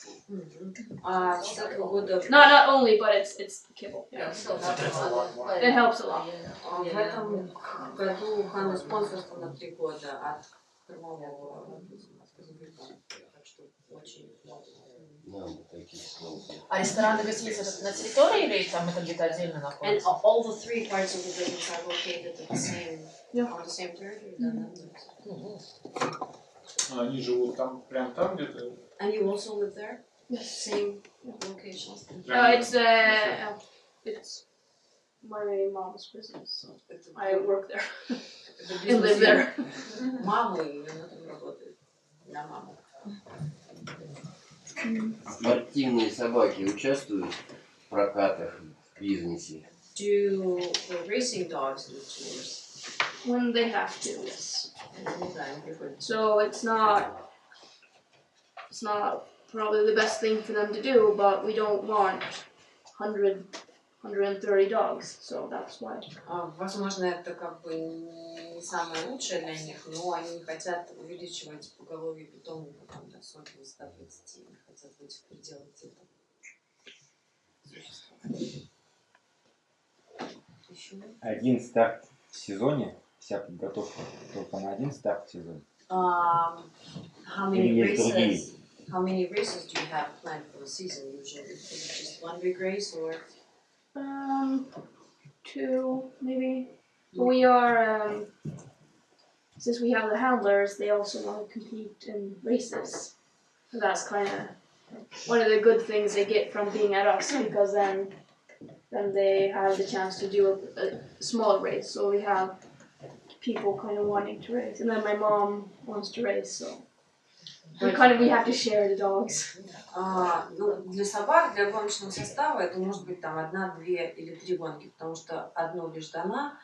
С этого года... No, not only, but it's kibble. Yeah. It helps a lot. В этом году Ханна спонсорство на 3 года от кормового. Так что очень А рестораны и гостиницы на территории или там это где-то отдельно находится? And all the 3 parts of the business are located at the same, on the same territory? Они живут там, прям там где-то? And you also live there? Yes. Same location? It's my mom's business. I work there and live there. Мама и она там работает. На маму. Спортивные собаки участвуют в прокатах, в бизнесе? Do the racing dogs do tours? when they have to, yes. So it's not probably the best thing for them to do, but we don't want 130 dogs, so that's why. Возможно, это как бы не самое лучшее для них, но они хотят увеличивать поголовье питомника там, до сотни, 120, они хотят в этих пределах где-то. Один старт в сезоне, вся подготовка только на один старт в сезоне. How many races do you have planned for the season usually? Is it just one big race or? 2 maybe. We are since we have the handlers, they also want to compete in races. So that's kind of one of the good things they get from being at us, because then they have the chance to do a small race. So we have people kind of wanting to race, and then my mom wants to race, so we have to share the dogs. Ну, для собак, для гоночного состава это может быть там 1, 2 или 3 гонки, потому что одну лишь дана,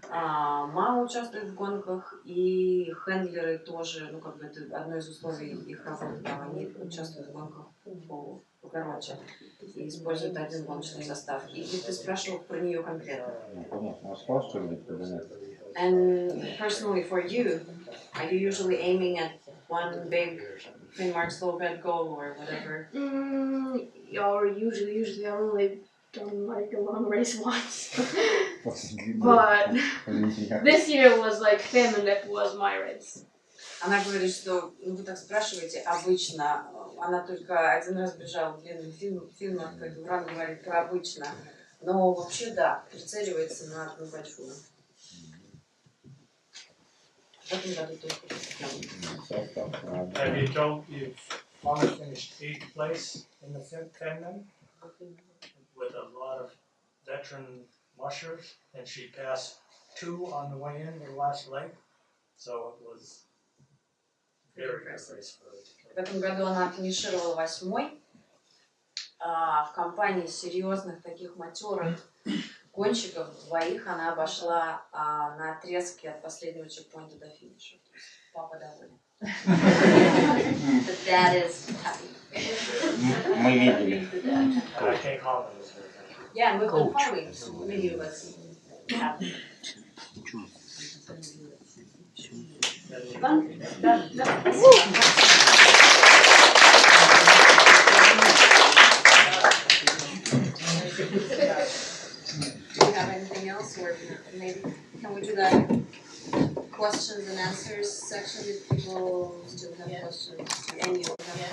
мама участвует в гонках, и хендлеры тоже, ну как бы это одно из условий их работы, там они участвуют в гонках покороче и используют один гоночный состав. И ты спрашивал про нее конкретно. Конечно, а сказал, что ли, прогонять? And personally for you, are you usually aiming at one big Finnmarksløpet goal or whatever? Or usually I've only done like a long race once. But this year was like Finnmarksløpet was my race. Она говорит, что, ну вы так спрашиваете, обычно, она только один раз бежала длинным фильмом, как Вран говорит про обычно, но вообще да, прицеливается на одну большую. В этом году только. Have you told you've Hanna finished 8th place in the Finland with a lot of veteran mushers, and she passed 2 on the way in the last leg, so it was very good race for her. В этом году она финишировала 8-й. В компании серьезных таких матерых гонщиков, 2 она обошла на отрезке от последнего чекпоинта до финиша. Папа доволен. That is happy. Мы видели. Yeah, we've been following, so many of us have. Do you have anything else, or maybe can we do that questions and answers section if people still have questions to any of them?